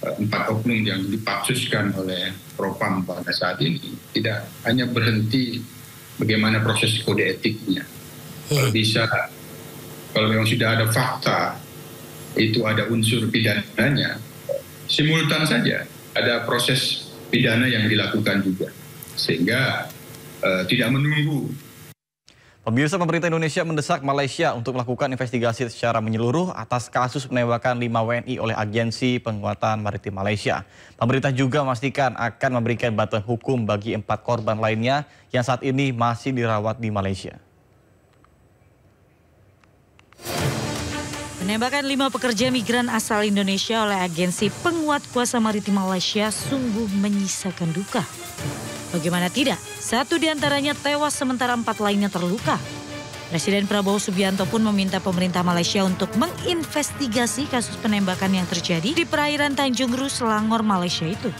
4 oknum yang dipaksuskan oleh Propam pada saat ini, tidak hanya berhenti bagaimana proses kode etiknya. Kalau bisa, kalau memang sudah ada fakta, itu ada unsur pidananya, simultan saja ada proses pidana yang dilakukan juga, sehingga tidak menunggu. Pemirsa, pemerintah Indonesia mendesak Malaysia untuk melakukan investigasi secara menyeluruh atas kasus penembakan 5 WNI oleh Agensi Penguatan Maritim Malaysia. Pemerintah juga memastikan akan memberikan bantuan hukum bagi 4 korban lainnya yang saat ini masih dirawat di Malaysia. Penembakan 5 pekerja migran asal Indonesia oleh Agensi Penguat Kuasa Maritim Malaysia sungguh menyisakan duka. Bagaimana tidak, 1 diantaranya tewas sementara 4 lainnya terluka. Presiden Prabowo Subianto pun meminta pemerintah Malaysia untuk menginvestigasi kasus penembakan yang terjadi di perairan Tanjung Ru, Selangor, Malaysia itu.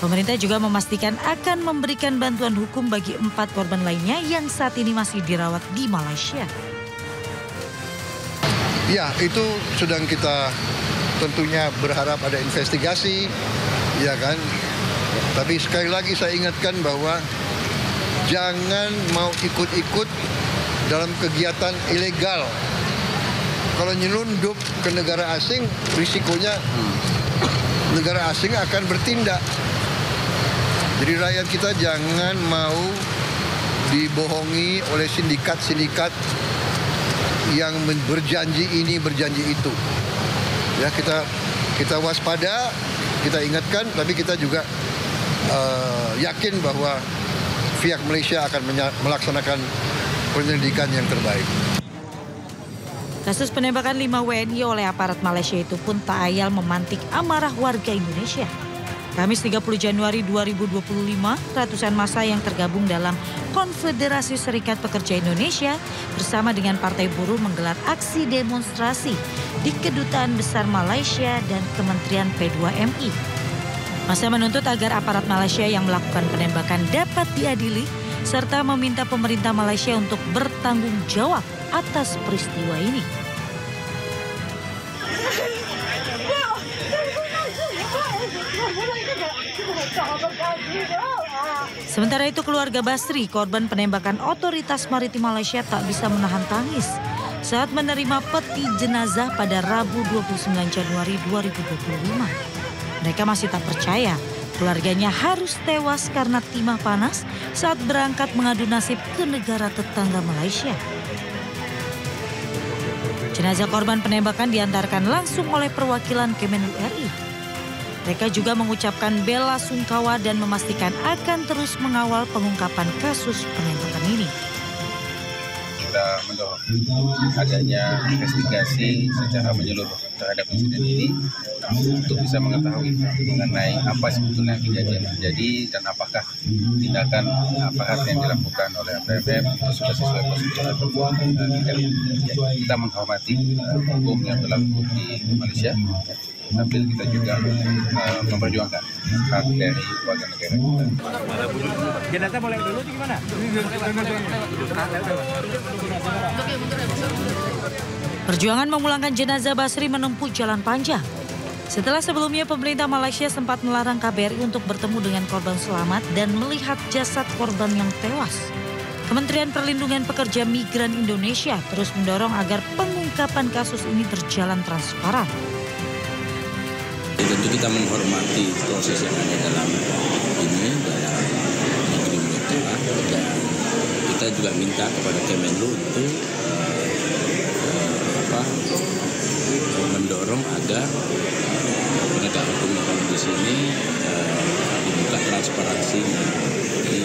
Pemerintah juga memastikan akan memberikan bantuan hukum bagi 4 korban lainnya yang saat ini masih dirawat di Malaysia. Ya, itu sedang kita tentunya berharap ada investigasi, ya kan. Tapi sekali lagi saya ingatkan bahwa jangan mau ikut-ikut dalam kegiatan ilegal. Kalau nyelundup ke negara asing, risikonya negara asing akan bertindak. Jadi rakyat kita jangan mau dibohongi oleh sindikat-sindikat yang berjanji ini, berjanji itu. Ya, kita waspada, kita ingatkan, tapi kita juga yakin bahwa pihak Malaysia akan melaksanakan penyelidikan yang terbaik. Kasus penembakan 5 WNI oleh aparat Malaysia itu pun tak ayal memantik amarah warga Indonesia. Kamis 30 Januari 2025, ratusan massa yang tergabung dalam Konfederasi Serikat Pekerja Indonesia bersama dengan Partai Buruh menggelar aksi demonstrasi di Kedutaan Besar Malaysia dan Kementerian P2MI. Massa menuntut agar aparat Malaysia yang melakukan penembakan dapat diadili serta meminta pemerintah Malaysia untuk bertanggung jawab atas peristiwa ini. Sementara itu keluarga Basri, korban penembakan otoritas maritim Malaysia tak bisa menahan tangis saat menerima peti jenazah pada Rabu 29 Januari 2025. Mereka masih tak percaya keluarganya harus tewas karena timah panas saat berangkat mengadu nasib ke negara tetangga Malaysia. Jenazah korban penembakan diantarkan langsung oleh perwakilan Kemenlu RI. Mereka juga mengucapkan bela sungkawa dan memastikan akan terus mengawal pengungkapan kasus penembakan ini. Kita mendorong adanya investigasi secara menyeluruh terhadap insiden ini untuk bisa mengetahui mengenai apa sebetulnya kejadian terjadi dan apakah tindakan aparat yang dilakukan oleh APFM itu sudah sesuai prosedur. Kita menghormati hukum yang berlaku di Malaysia, sambil kita juga memperjuangkan hak dari warga negara kita. Jenazah boleh dulu gimana? Perjuangan memulangkan jenazah Basri menempuh jalan panjang. Setelah sebelumnya pemerintah Malaysia sempat melarang KBRI untuk bertemu dengan korban selamat dan melihat jasad korban yang tewas. Kementerian Perlindungan Pekerja Migran Indonesia terus mendorong agar pengungkapan kasus ini berjalan transparan. Tentu kita menghormati proses yang ada dalam ini, dalam negeri mitra, dan kita juga minta kepada Kemenlu untuk mendorong agar penegak hukum di sini dibuka transparansi, jadi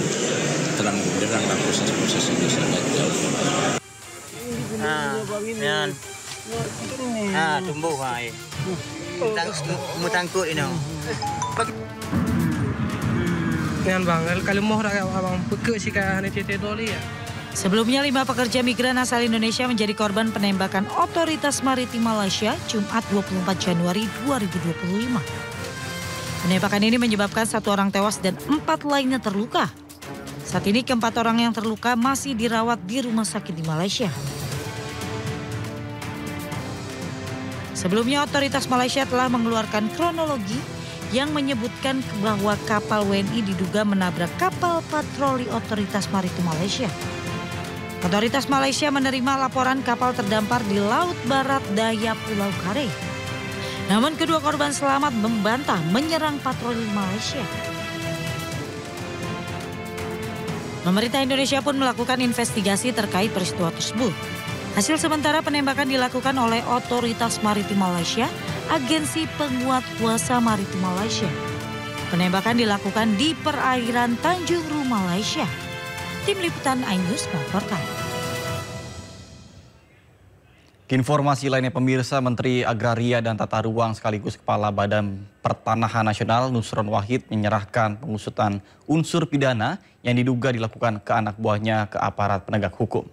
terang benderang proses-proses ini sangat jauh. Tumbuh tangkut ini. Dengan bang, kalau mau abang peke sih kan CT Doli ya. Sebelumnya 5 pekerja migran asal Indonesia menjadi korban penembakan otoritas maritim Malaysia Jumat 24 Januari 2025. Penembakan ini menyebabkan 1 orang tewas dan 4 lainnya terluka. Saat ini keempat orang yang terluka masih dirawat di rumah sakit di Malaysia. Sebelumnya otoritas Malaysia telah mengeluarkan kronologi yang menyebutkan bahwa kapal WNI diduga menabrak kapal patroli otoritas maritim Malaysia. Otoritas Malaysia menerima laporan kapal terdampar di Laut Barat Daya Pulau Kare. Namun kedua korban selamat membantah menyerang patroli Malaysia. Pemerintah Indonesia pun melakukan investigasi terkait peristiwa tersebut. Hasil sementara penembakan dilakukan oleh Otoritas Maritim Malaysia, Agensi Penguat Kuasa Maritim Malaysia. Penembakan dilakukan di perairan Tanjung Ru, Malaysia. Tim Liputan iNews melaporkan. Informasi lainnya pemirsa, Menteri Agraria dan Tata Ruang sekaligus Kepala Badan Pertanahan Nasional Nusron Wahid menyerahkan pengusutan unsur pidana yang diduga dilakukan ke anak buahnya ke aparat penegak hukum.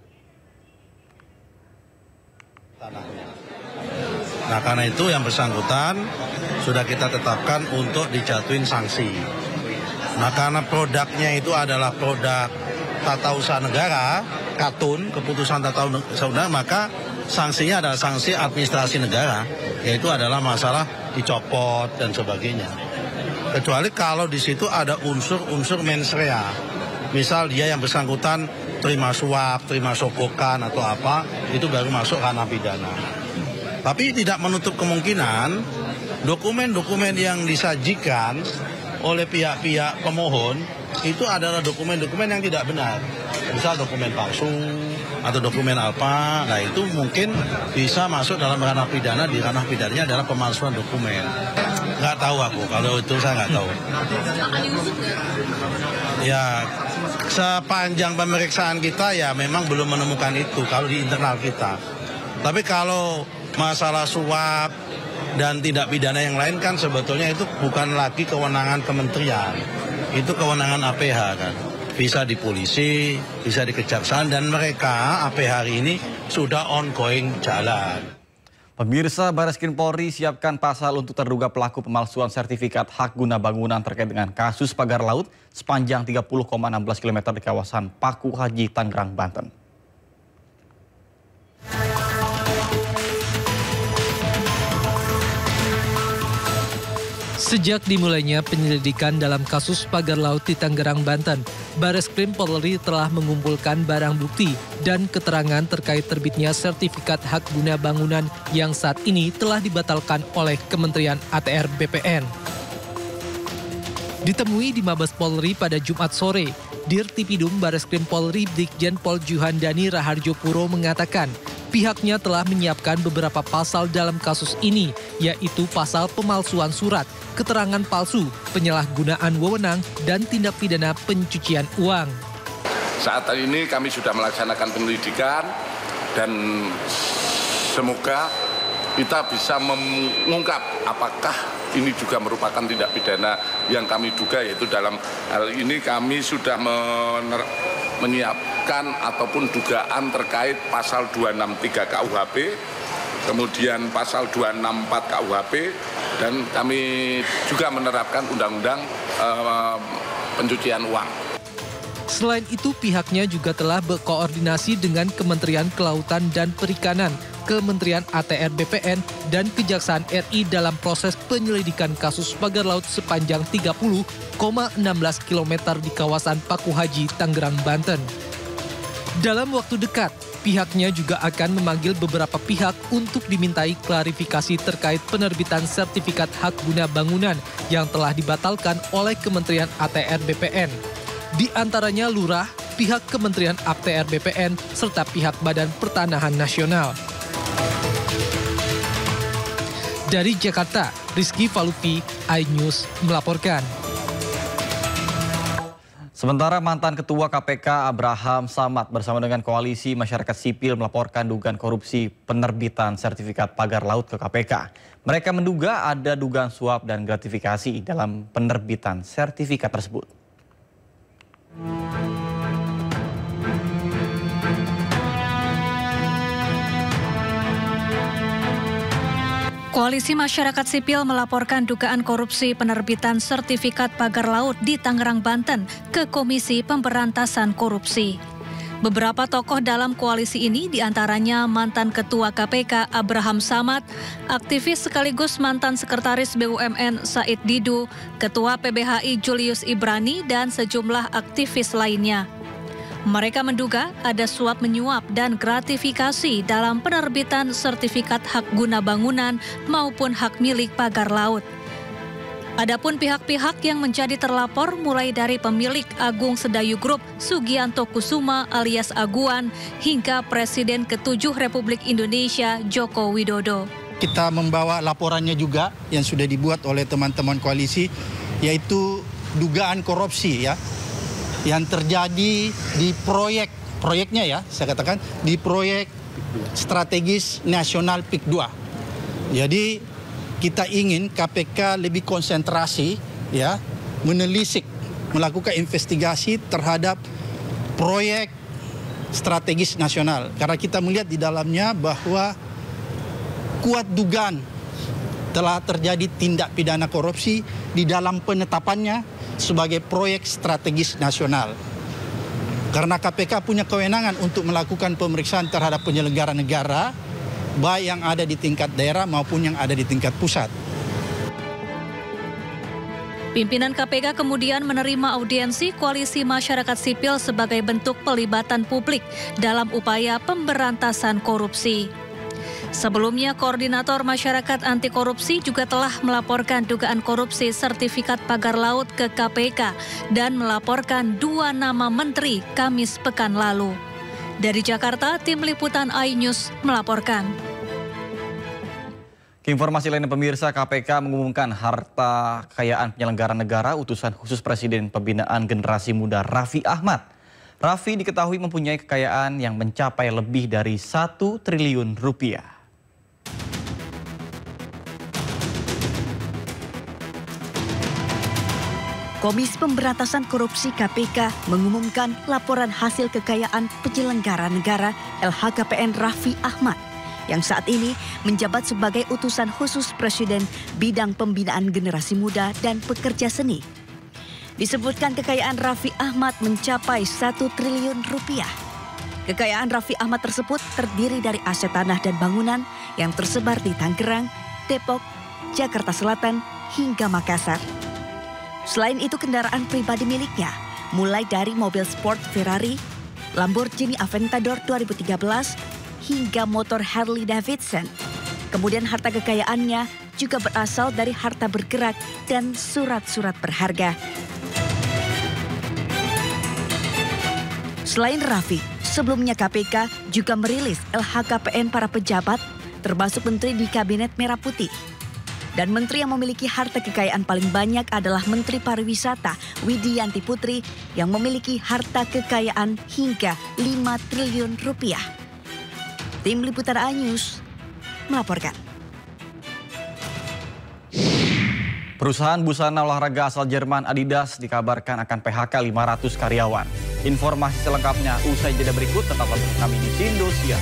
Nah, karena itu yang bersangkutan sudah kita tetapkan untuk dijatuhin sanksi. Nah, karena produknya itu adalah produk tata usaha negara, KATUN, keputusan tata usaha negara, maka sanksinya adalah sanksi administrasi negara, yaitu adalah masalah dicopot dan sebagainya. Kecuali kalau di situ ada unsur-unsur mens rea. Misal dia yang bersangkutan terima suap, terima sogokan atau apa, itu baru masuk ranah pidana. Tapi tidak menutup kemungkinan dokumen-dokumen yang disajikan oleh pihak-pihak pemohon itu adalah dokumen-dokumen yang tidak benar. Misal dokumen palsu atau dokumen apa, nah itu mungkin bisa masuk dalam ranah pidana. Di ranah pidananya adalah pemalsuan dokumen. Nggak tahu aku, kalau itu saya nggak tahu. Ya, Sepanjang pemeriksaan kita ya memang belum menemukan itu kalau di internal kita. Tapi kalau masalah suap dan tindak pidana yang lain kan sebetulnya itu bukan lagi kewenangan kementerian. Itu kewenangan APH kan. Bisa di polisi, bisa di kejaksaan, dan mereka APH hari ini sudah ongoing jalan. Pemirsa, Barreskrim Polri siapkan pasal untuk terduga pelaku pemalsuan sertifikat hak guna bangunan terkait dengan kasus pagar laut sepanjang 30,16 km di kawasan Paku Haji, Tangerang, Banten. Sejak dimulainya penyelidikan dalam kasus pagar laut di Tangerang, Banten, Barreskrim Polri telah mengumpulkan barang bukti dan keterangan terkait terbitnya sertifikat hak guna bangunan yang saat ini telah dibatalkan oleh Kementerian ATR BPN. Ditemui di Mabes Polri pada Jumat sore, Dirtipidum Barreskrim Polri Brigjen Pol Juhandani Raharjo Puro mengatakan pihaknya telah menyiapkan beberapa pasal dalam kasus ini, yaitu pasal pemalsuan surat, keterangan palsu, penyalahgunaan wewenang, dan tindak pidana pencucian uang. Saat ini kami sudah melaksanakan penyelidikan dan semoga kita bisa mengungkap apakah ini juga merupakan tindak pidana yang kami duga, yaitu dalam hal ini kami sudah menyiapkan ataupun dugaan terkait pasal 263 KUHP, kemudian pasal 264 KUHP, dan kami juga menerapkan undang-undang pencucian uang. Selain itu, pihaknya juga telah berkoordinasi dengan Kementerian Kelautan dan Perikanan, Kementerian ATR BPN, dan Kejaksaan RI dalam proses penyelidikan kasus pagar laut sepanjang 30,16 km di kawasan Paku Haji, Tangerang, Banten. Dalam waktu dekat, pihaknya juga akan memanggil beberapa pihak untuk dimintai klarifikasi terkait penerbitan sertifikat hak guna bangunan yang telah dibatalkan oleh Kementerian ATR BPN. Di antaranya Lurah, pihak Kementerian ATR BPN, serta pihak Badan Pertanahan Nasional. Dari Jakarta, Rizky Falupi, iNews melaporkan. Sementara mantan Ketua KPK Abraham Samad bersama dengan Koalisi Masyarakat Sipil melaporkan dugaan korupsi penerbitan sertifikat pagar laut ke KPK. Mereka menduga ada dugaan suap dan gratifikasi dalam penerbitan sertifikat tersebut. Koalisi Masyarakat Sipil melaporkan dugaan korupsi penerbitan sertifikat pagar laut di Tangerang, Banten ke Komisi Pemberantasan Korupsi. Beberapa tokoh dalam koalisi ini diantaranya mantan Ketua KPK Abraham Samad, aktivis sekaligus mantan Sekretaris BUMN Said Didu, Ketua PBHI Julius Ibrani, dan sejumlah aktivis lainnya. Mereka menduga ada suap menyuap dan gratifikasi dalam penerbitan sertifikat hak guna bangunan maupun hak milik pagar laut. Adapun pihak-pihak yang menjadi terlapor mulai dari pemilik Agung Sedayu Group Sugianto Kusuma alias Aguan hingga Presiden ke-7 Republik Indonesia Joko Widodo. Kita membawa laporannya juga yang sudah dibuat oleh teman-teman koalisi, yaitu dugaan korupsi ya yang terjadi di proyeknya ya, saya katakan di proyek strategis nasional PIK 2. Jadi kita ingin KPK lebih konsentrasi ya, menelisik, melakukan investigasi terhadap proyek strategis nasional. Karena kita melihat di dalamnya bahwa kuat dugaan telah terjadi tindak pidana korupsi di dalam penetapannya sebagai proyek strategis nasional. Karena KPK punya kewenangan untuk melakukan pemeriksaan terhadap penyelenggara negara, baik yang ada di tingkat daerah maupun yang ada di tingkat pusat. Pimpinan KPK kemudian menerima audiensi Koalisi Masyarakat Sipil sebagai bentuk pelibatan publik dalam upaya pemberantasan korupsi. Sebelumnya, Koordinator Masyarakat Anti Korupsi juga telah melaporkan dugaan korupsi sertifikat pagar laut ke KPK dan melaporkan 2 nama menteri Kamis pekan lalu. Dari Jakarta, Tim Liputan iNews melaporkan. Informasi lainnya pemirsa, KPK mengumumkan harta kekayaan penyelenggara negara utusan khusus Presiden Pembinaan Generasi Muda Raffi Ahmad. Raffi diketahui mempunyai kekayaan yang mencapai lebih dari 1 triliun rupiah. Komisi Pemberantasan Korupsi KPK mengumumkan laporan hasil kekayaan penyelenggara negara LHKPN Raffi Ahmad yang saat ini menjabat sebagai utusan khusus Presiden bidang pembinaan generasi muda dan pekerja seni. Disebutkan kekayaan Raffi Ahmad mencapai 1 triliun rupiah. Kekayaan Raffi Ahmad tersebut terdiri dari aset tanah dan bangunan yang tersebar di Tangerang, Depok, Jakarta Selatan, hingga Makassar. Selain itu kendaraan pribadi miliknya, mulai dari mobil sport Ferrari, Lamborghini Aventador 2013, hingga motor Harley Davidson. Kemudian harta kekayaannya juga berasal dari harta bergerak dan surat-surat berharga. Selain Raffi, sebelumnya KPK juga merilis LHKPN para pejabat, termasuk menteri di Kabinet Merah Putih. Dan menteri yang memiliki harta kekayaan paling banyak adalah Menteri Pariwisata Widianti Putri yang memiliki harta kekayaan hingga 5 triliun rupiah. Tim Liputan A-News melaporkan. Perusahaan busana olahraga asal Jerman Adidas dikabarkan akan PHK 500 karyawan. Informasi selengkapnya usai jeda berikut, tetap bersama kami di Indosiar.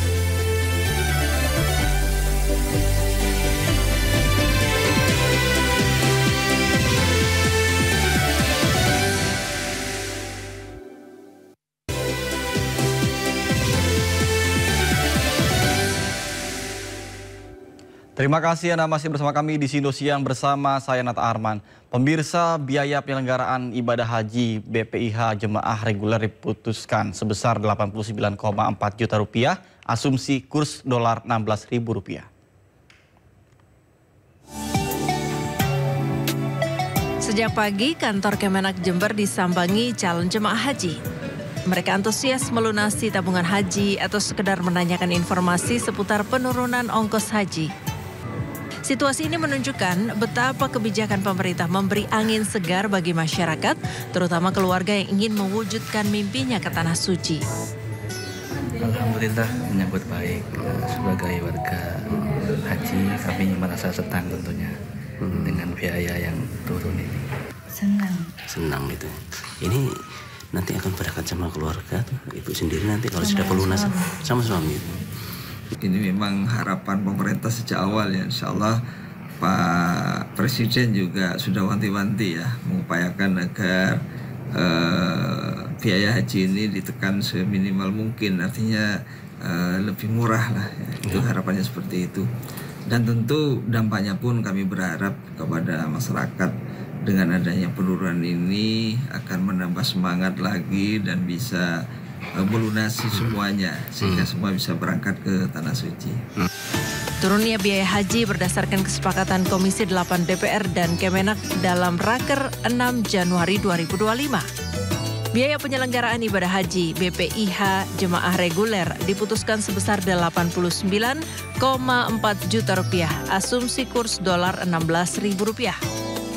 Terima kasih Anda masih bersama kami di Sindo Siang bersama saya Nata Arman. Pemirsa, biaya penyelenggaraan ibadah haji BPIH jemaah reguler diputuskan sebesar 89,4 juta rupiah, asumsi kurs dolar 16.000 rupiah. Sejak pagi, kantor Kemenak Jember disambangi calon jemaah haji. Mereka antusias melunasi tabungan haji atau sekedar menanyakan informasi seputar penurunan ongkos haji. Situasi ini menunjukkan betapa kebijakan pemerintah memberi angin segar bagi masyarakat, terutama keluarga yang ingin mewujudkan mimpinya ke Tanah Suci. Alhamdulillah menyambut baik. Sebagai warga haji, kami merasa senang tentunya dengan biaya yang turun ini. Senang itu. Ini nanti akan berangkat sama keluarga, ibu sendiri nanti kalau sudah pelunas sama suami. Ini memang harapan pemerintah sejak awal ya, insya Allah Pak Presiden juga sudah wanti-wanti ya, mengupayakan agar biaya haji ini ditekan seminimal mungkin, artinya lebih murah lah ya. Itu harapannya seperti itu. Dan tentu dampaknya pun kami berharap kepada masyarakat dengan adanya penurunan ini akan menambah semangat lagi dan bisa melunasi semuanya sehingga semua bisa berangkat ke Tanah Suci. Turunnya biaya haji berdasarkan kesepakatan Komisi 8 DPR dan Kemenak dalam Raker 6 Januari 2025. Biaya penyelenggaraan ibadah haji BPIH jemaah reguler diputuskan sebesar 89,4 juta rupiah, asumsi kurs dolar 16.000 rupiah.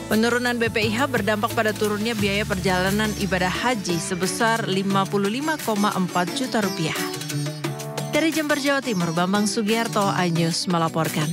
Penurunan BPIH berdampak pada turunnya biaya perjalanan ibadah haji sebesar 55,4 juta rupiah. Dari Jember, Jawa Timur, Bambang Sugiarto, iNews melaporkan.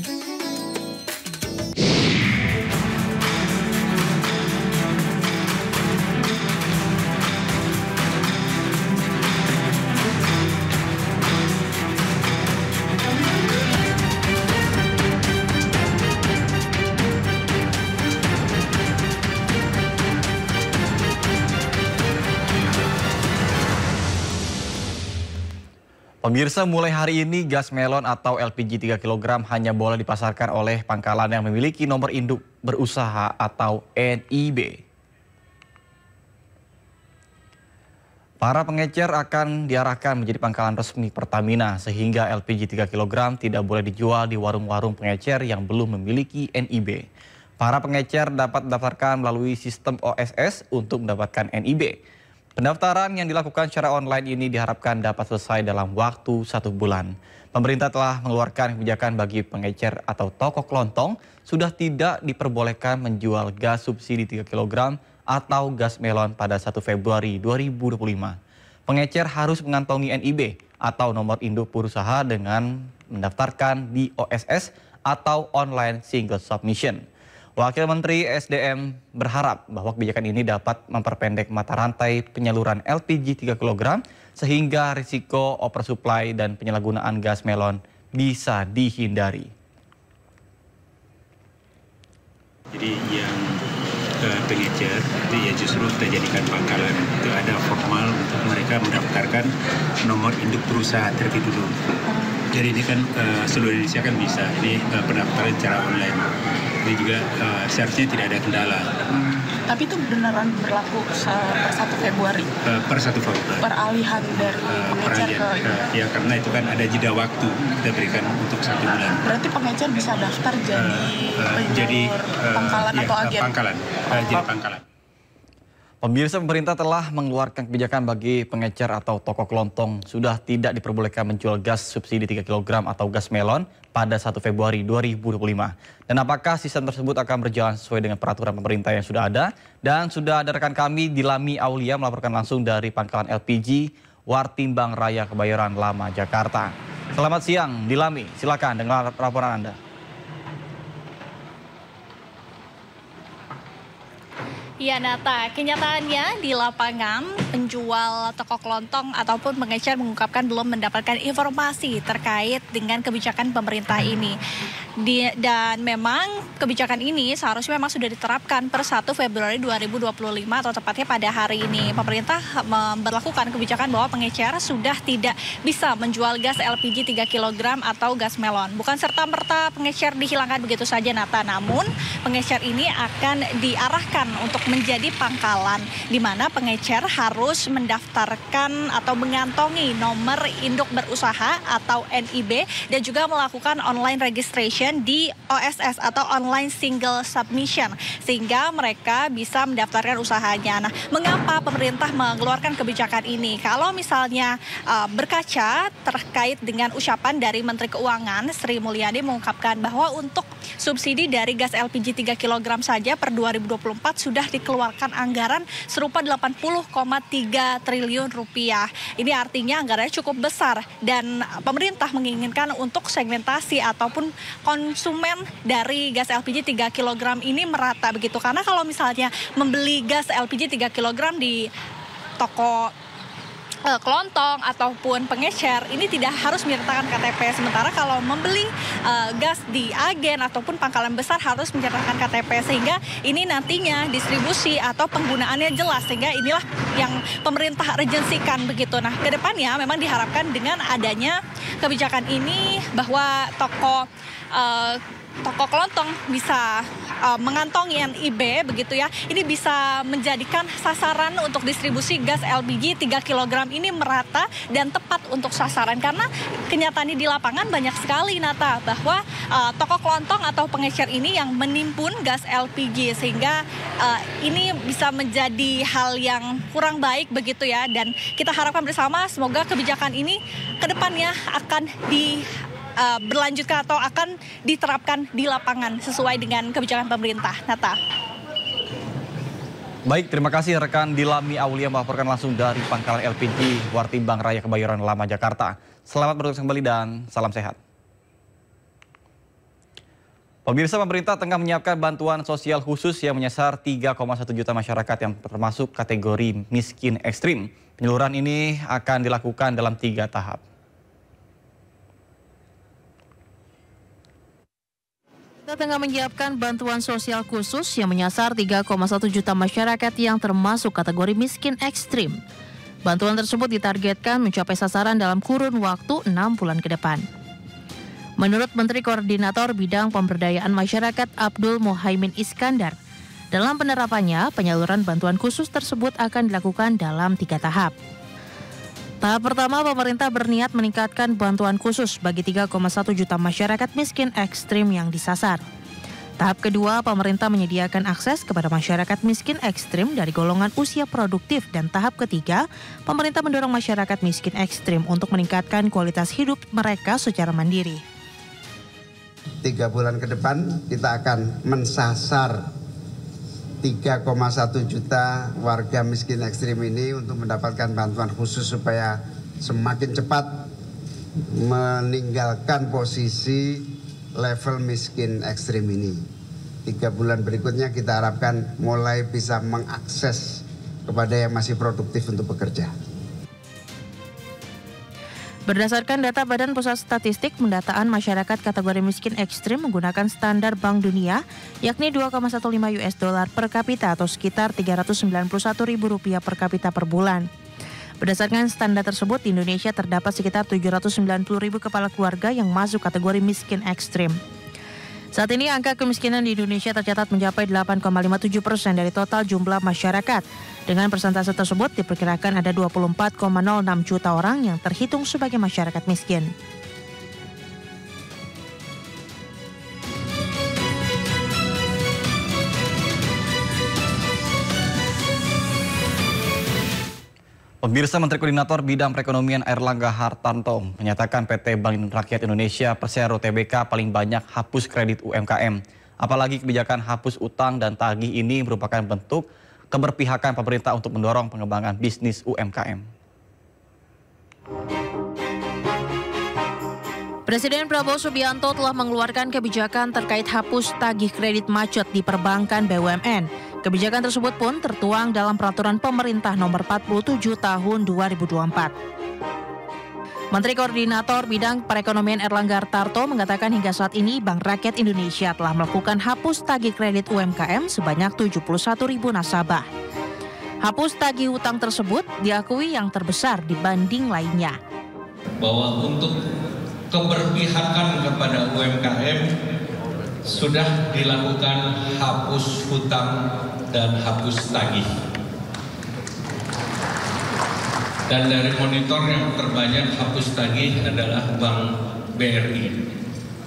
Pemirsa, mulai hari ini gas melon atau LPG 3 kg hanya boleh dipasarkan oleh pangkalan yang memiliki nomor induk berusaha atau NIB. Para pengecer akan diarahkan menjadi pangkalan resmi Pertamina sehingga LPG 3 kg tidak boleh dijual di warung-warung pengecer yang belum memiliki NIB. Para pengecer dapat mendaftarkan melalui sistem OSS untuk mendapatkan NIB. Pendaftaran yang dilakukan secara online ini diharapkan dapat selesai dalam waktu 1 bulan. Pemerintah telah mengeluarkan kebijakan bagi pengecer atau toko kelontong sudah tidak diperbolehkan menjual gas subsidi 3 kg atau gas melon pada 1 Februari 2025. Pengecer harus mengantongi NIB atau nomor induk berusaha dengan mendaftarkan di OSS atau Online Single Submission. Wakil Menteri SDM berharap bahwa kebijakan ini dapat memperpendek mata rantai penyaluran LPG 3 kg sehingga risiko oversupply dan penyalahgunaan gas melon bisa dihindari. Jadi yang pengecer itu ya justru kita jadikan pangkalan, itu ada formal untuk mereka mendaftarkan nomor induk berusaha terlebih dulu. Jadi ini kan seluruh Indonesia kan bisa, ini pendaftaran secara online. Ini juga seharusnya tidak ada kendala. Tapi itu beneran berlaku per 1 Februari? Per 1 Februari. Peralihan dari pengecer ke itu? Ya karena itu kan ada jeda waktu kita berikan untuk 1 bulan. Berarti pengecer bisa daftar jadi pangkalan atau agen? Pangkalan, jadi pangkalan. Pemirsa, pemerintah telah mengeluarkan kebijakan bagi pengecer atau toko kelontong sudah tidak diperbolehkan menjual gas subsidi 3 kg atau gas melon pada 1 Februari 2025. Dan apakah sistem tersebut akan berjalan sesuai dengan peraturan pemerintah yang sudah ada? Dan sudah ada rekan kami Dilami Aulia melaporkan langsung dari pangkalan LPG Wartimbang Raya Kebayoran Lama, Jakarta. Selamat siang Dilami, silakan dengan laporan Anda. Ya Nata, kenyataannya di lapangan penjual toko kelontong ataupun pengecer mengungkapkan belum mendapatkan informasi terkait dengan kebijakan pemerintah ini. Dan memang kebijakan ini seharusnya memang sudah diterapkan per 1 Februari 2025 atau tepatnya pada hari ini. Pemerintah memberlakukan kebijakan bahwa pengecer sudah tidak bisa menjual gas LPG 3 kg atau gas melon. Bukan serta-merta pengecer dihilangkan begitu saja Nata, namun pengecer ini akan diarahkan untuk menjadi pangkalan di mana pengecer harus mendaftarkan atau mengantongi nomor induk berusaha atau NIB dan juga melakukan online registration di OSS atau Online Single Submission sehingga mereka bisa mendaftarkan usahanya. Nah, mengapa pemerintah mengeluarkan kebijakan ini? Kalau misalnya berkaca terkait dengan ucapan dari Menteri Keuangan Sri Mulyani mengungkapkan bahwa untuk subsidi dari gas LPG 3 kg saja per 2024 sudah dikeluarkan anggaran serupa 80,3 triliun rupiah. Ini artinya anggarannya cukup besar dan pemerintah menginginkan untuk segmentasi ataupun konsumen dari gas LPG 3 kg ini merata begitu. Karena kalau misalnya membeli gas LPG 3 kg di toko kelontong ataupun pengecer ini tidak harus menyertakan KTP. Sementara kalau membeli gas di agen ataupun pangkalan besar harus menyertakan KTP sehingga ini nantinya distribusi atau penggunaannya jelas sehingga inilah yang pemerintah urgensikan begitu. Nah, kedepannya memang diharapkan dengan adanya kebijakan ini bahwa toko kelontong bisa mengantongi NIB begitu ya. Ini bisa menjadikan sasaran untuk distribusi gas LPG 3 kg ini merata dan tepat untuk sasaran karena kenyataannya di lapangan banyak sekali Nata bahwa toko kelontong atau pengecer ini yang menimbun gas LPG sehingga ini bisa menjadi hal yang kurang baik begitu ya dan kita harapkan bersama semoga kebijakan ini kedepannya akan berlanjutkan atau akan diterapkan di lapangan sesuai dengan kebijakan pemerintah. Nata. Baik, terima kasih rekan Dilami Aulia melaporkan langsung dari pangkalan LPG Wartimbang Raya Kebayoran Lama, Jakarta. Selamat bertugas kembali dan salam sehat. Pemirsa, pemerintah tengah menyiapkan bantuan sosial khusus yang menyasar 3,1 juta masyarakat yang termasuk kategori miskin ekstrim. Penyaluran ini akan dilakukan dalam 3 tahap. Kita tengah menyiapkan bantuan sosial khusus yang menyasar 3,1 juta masyarakat yang termasuk kategori miskin ekstrim. Bantuan tersebut ditargetkan mencapai sasaran dalam kurun waktu 6 bulan ke depan. Menurut Menteri Koordinator Bidang Pemberdayaan Masyarakat Abdul Muhaimin Iskandar, dalam penerapannya penyaluran bantuan khusus tersebut akan dilakukan dalam 3 tahap. Tahap pertama, pemerintah berniat meningkatkan bantuan khusus bagi 3,1 juta masyarakat miskin ekstrim yang disasar. Tahap kedua, pemerintah menyediakan akses kepada masyarakat miskin ekstrim dari golongan usia produktif. Dan tahap ketiga, pemerintah mendorong masyarakat miskin ekstrim untuk meningkatkan kualitas hidup mereka secara mandiri. 3 bulan ke depan kita akan mensasar 3,1 juta warga miskin ekstrim ini untuk mendapatkan bantuan khusus supaya semakin cepat meninggalkan posisi level miskin ekstrim ini. 3 bulan berikutnya kita harapkan mulai bisa mengakses kepada yang masih produktif untuk bekerja. Berdasarkan data Badan Pusat Statistik, pendataan masyarakat kategori miskin ekstrim menggunakan standar Bank Dunia, yakni 2,15 US dollar per kapita atau sekitar Rp391.000 per kapita per bulan. Berdasarkan standar tersebut, di Indonesia terdapat sekitar 790.000 kepala keluarga yang masuk kategori miskin ekstrim. Saat ini angka kemiskinan di Indonesia tercatat mencapai 8,57% dari total jumlah masyarakat. Dengan persentase tersebut diperkirakan ada 24,06 juta orang yang terhitung sebagai masyarakat miskin. Pemirsa, Menteri Koordinator Bidang Perekonomian Airlangga Hartarto menyatakan PT Bank Rakyat Indonesia Persero Tbk paling banyak hapus kredit UMKM. Apalagi kebijakan hapus utang dan tagih ini merupakan bentuk keberpihakan pemerintah untuk mendorong pengembangan bisnis UMKM. Presiden Prabowo Subianto telah mengeluarkan kebijakan terkait hapus tagih kredit macet di perbankan BUMN. Kebijakan tersebut pun tertuang dalam Peraturan Pemerintah Nomor 47 Tahun 2024. Menteri Koordinator Bidang Perekonomian Airlangga Hartarto mengatakan hingga saat ini Bank Rakyat Indonesia telah melakukan hapus tagih kredit UMKM sebanyak 71.000 nasabah. Hapus tagih utang tersebut diakui yang terbesar dibanding lainnya. Bahwa untuk keberpihakan kepada UMKM sudah dilakukan hapus hutang dan hapus tagih. Dan dari monitor yang terbanyak hapus tagih adalah Bank BRI.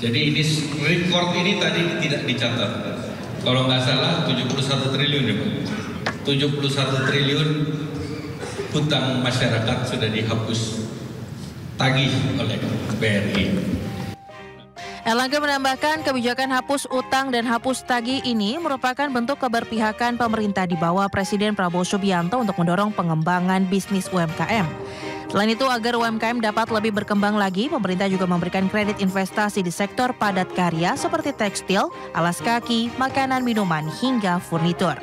Jadi ini rekor ini tadi tidak dicatat. Kalau nggak salah 71 triliun ya Pak. 71 triliun hutang masyarakat sudah dihapus tagih oleh BRI. Erlangga menambahkan kebijakan hapus utang dan hapus tagih ini merupakan bentuk keberpihakan pemerintah di bawah Presiden Prabowo Subianto untuk mendorong pengembangan bisnis UMKM. Selain itu, agar UMKM dapat lebih berkembang lagi, pemerintah juga memberikan kredit investasi di sektor padat karya seperti tekstil, alas kaki, makanan, minuman, hingga furnitur.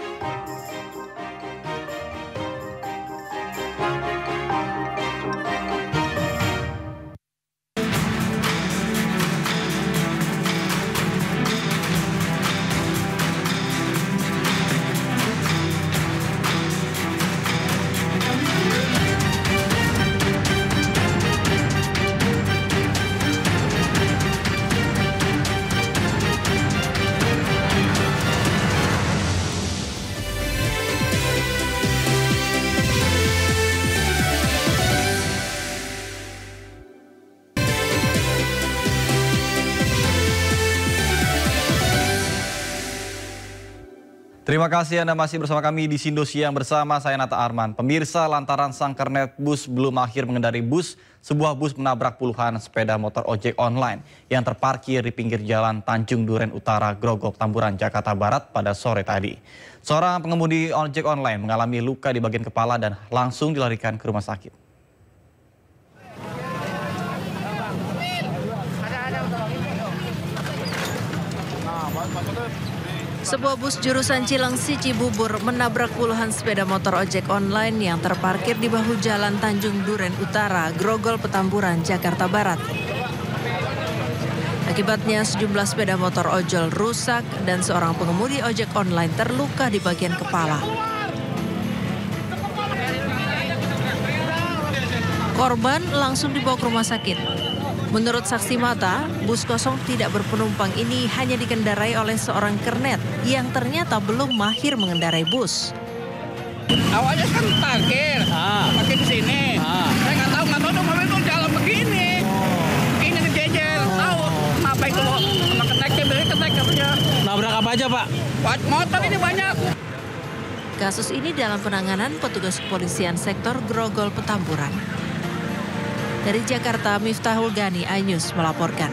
Terima kasih Anda masih bersama kami di Sindo Siang bersama saya Nata Arman. Pemirsa, lantaran sang kernet bus belum akhir mengendari bus, sebuah bus menabrak puluhan sepeda motor ojek online yang terparkir di pinggir jalan Tanjung Duren Utara, Grogol, Petamburan, Jakarta Barat pada sore tadi. Seorang pengemudi ojek online mengalami luka di bagian kepala dan langsung dilarikan ke rumah sakit. Sebuah bus jurusan Cilengsi Cibubur menabrak puluhan sepeda motor ojek online yang terparkir di bahu jalan Tanjung Duren Utara, Grogol, Petamburan, Jakarta Barat. Akibatnya sejumlah sepeda motor ojol rusak dan seorang pengemudi ojek online terluka di bagian kepala. Korban langsung dibawa ke rumah sakit. Menurut saksi mata, bus kosong tidak berpenumpang ini hanya dikendarai oleh seorang kernet yang ternyata belum mahir mengendarai bus. Awalnya kan parkir di sini. Saya nggak tahu mobil itu jalan begini. Ini dijejer, tahu kenapa itu loh. Kenek katanya. Nabrak apa aja Pak? Motor ini banyak. Kasus ini dalam penanganan petugas kepolisian sektor Grogol, Petamburan. Dari Jakarta, Miftahul Gani, iNews melaporkan.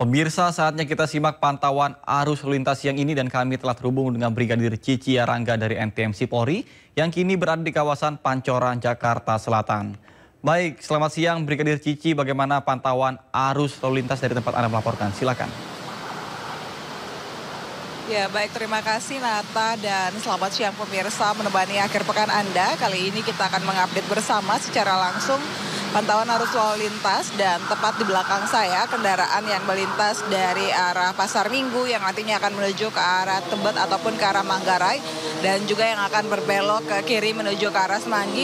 Pemirsa, saatnya kita simak pantauan arus lalu lintas siang ini dan kami telah terhubung dengan Brigadir Cici Yarangga dari NTMC Polri yang kini berada di kawasan Pancoran, Jakarta Selatan. Baik, selamat siang Brigadir Cici, bagaimana pantauan arus lalu lintas dari tempat Anda melaporkan? Silakan. Ya baik, terima kasih Nata dan selamat siang pemirsa menemani akhir pekan Anda. Kali ini kita akan mengupdate bersama secara langsung pantauan arus lalu lintas dan tepat di belakang saya kendaraan yang melintas dari arah Pasar Minggu yang nantinya akan menuju ke arah Tebet ataupun ke arah Manggarai dan juga yang akan berbelok ke kiri menuju ke arah Semanggi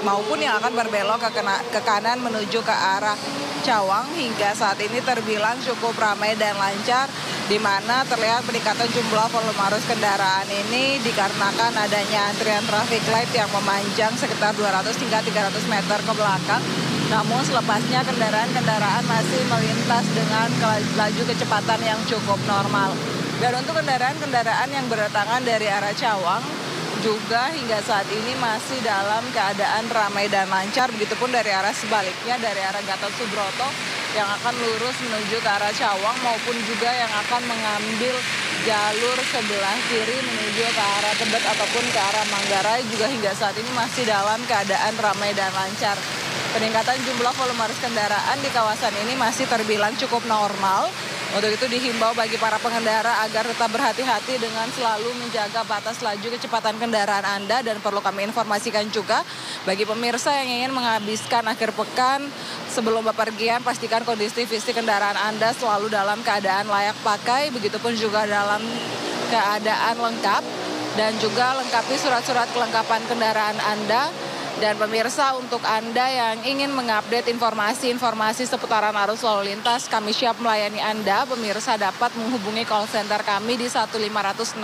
maupun yang akan berbelok ke kanan menuju ke arah Cawang. Hingga saat ini terbilang cukup ramai dan lancar di mana terlihat peningkatan jumlah volume arus kendaraan ini dikarenakan adanya antrian traffic light yang memanjang sekitar 200 hingga 300 meter ke belakang. Namun selepasnya kendaraan-kendaraan masih melintas dengan laju kecepatan yang cukup normal. Dan untuk kendaraan-kendaraan yang berdatangan dari arah Cawang juga hingga saat ini masih dalam keadaan ramai dan lancar. Begitupun dari arah sebaliknya dari arah Gatot Subroto yang akan lurus menuju ke arah Cawang maupun juga yang akan mengambil jalur sebelah kiri menuju ke arah Tebet ataupun ke arah Manggarai juga hingga saat ini masih dalam keadaan ramai dan lancar. Peningkatan jumlah volume arus kendaraan di kawasan ini masih terbilang cukup normal. Untuk itu dihimbau bagi para pengendara agar tetap berhati-hati dengan selalu menjaga batas laju kecepatan kendaraan Anda. Dan perlu kami informasikan juga bagi pemirsa yang ingin menghabiskan akhir pekan sebelum bepergian, pastikan kondisi fisik kendaraan Anda selalu dalam keadaan layak pakai, begitupun juga dalam keadaan lengkap dan juga lengkapi surat-surat kelengkapan kendaraan Anda. Dan pemirsa, untuk Anda yang ingin mengupdate informasi-informasi seputaran arus lalu lintas, kami siap melayani Anda. Pemirsa dapat menghubungi call center kami di 1500669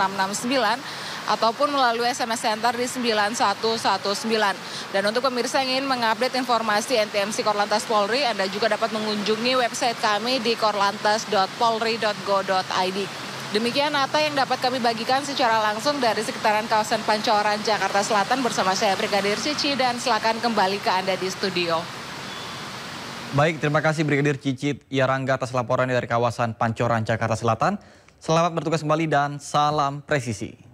ataupun melalui SMS center di 9119. Dan untuk pemirsa yang ingin mengupdate informasi NTMC Korlantas Polri, Anda juga dapat mengunjungi website kami di korlantas.polri.go.id. Demikian Nata yang dapat kami bagikan secara langsung dari sekitaran kawasan Pancoran, Jakarta Selatan bersama saya Brigadir Cici, dan silakan kembali ke Anda di studio. Baik, terima kasih Brigadir Cici Yarangga atas laporan dari kawasan Pancoran, Jakarta Selatan. Selamat bertugas kembali dan salam presisi.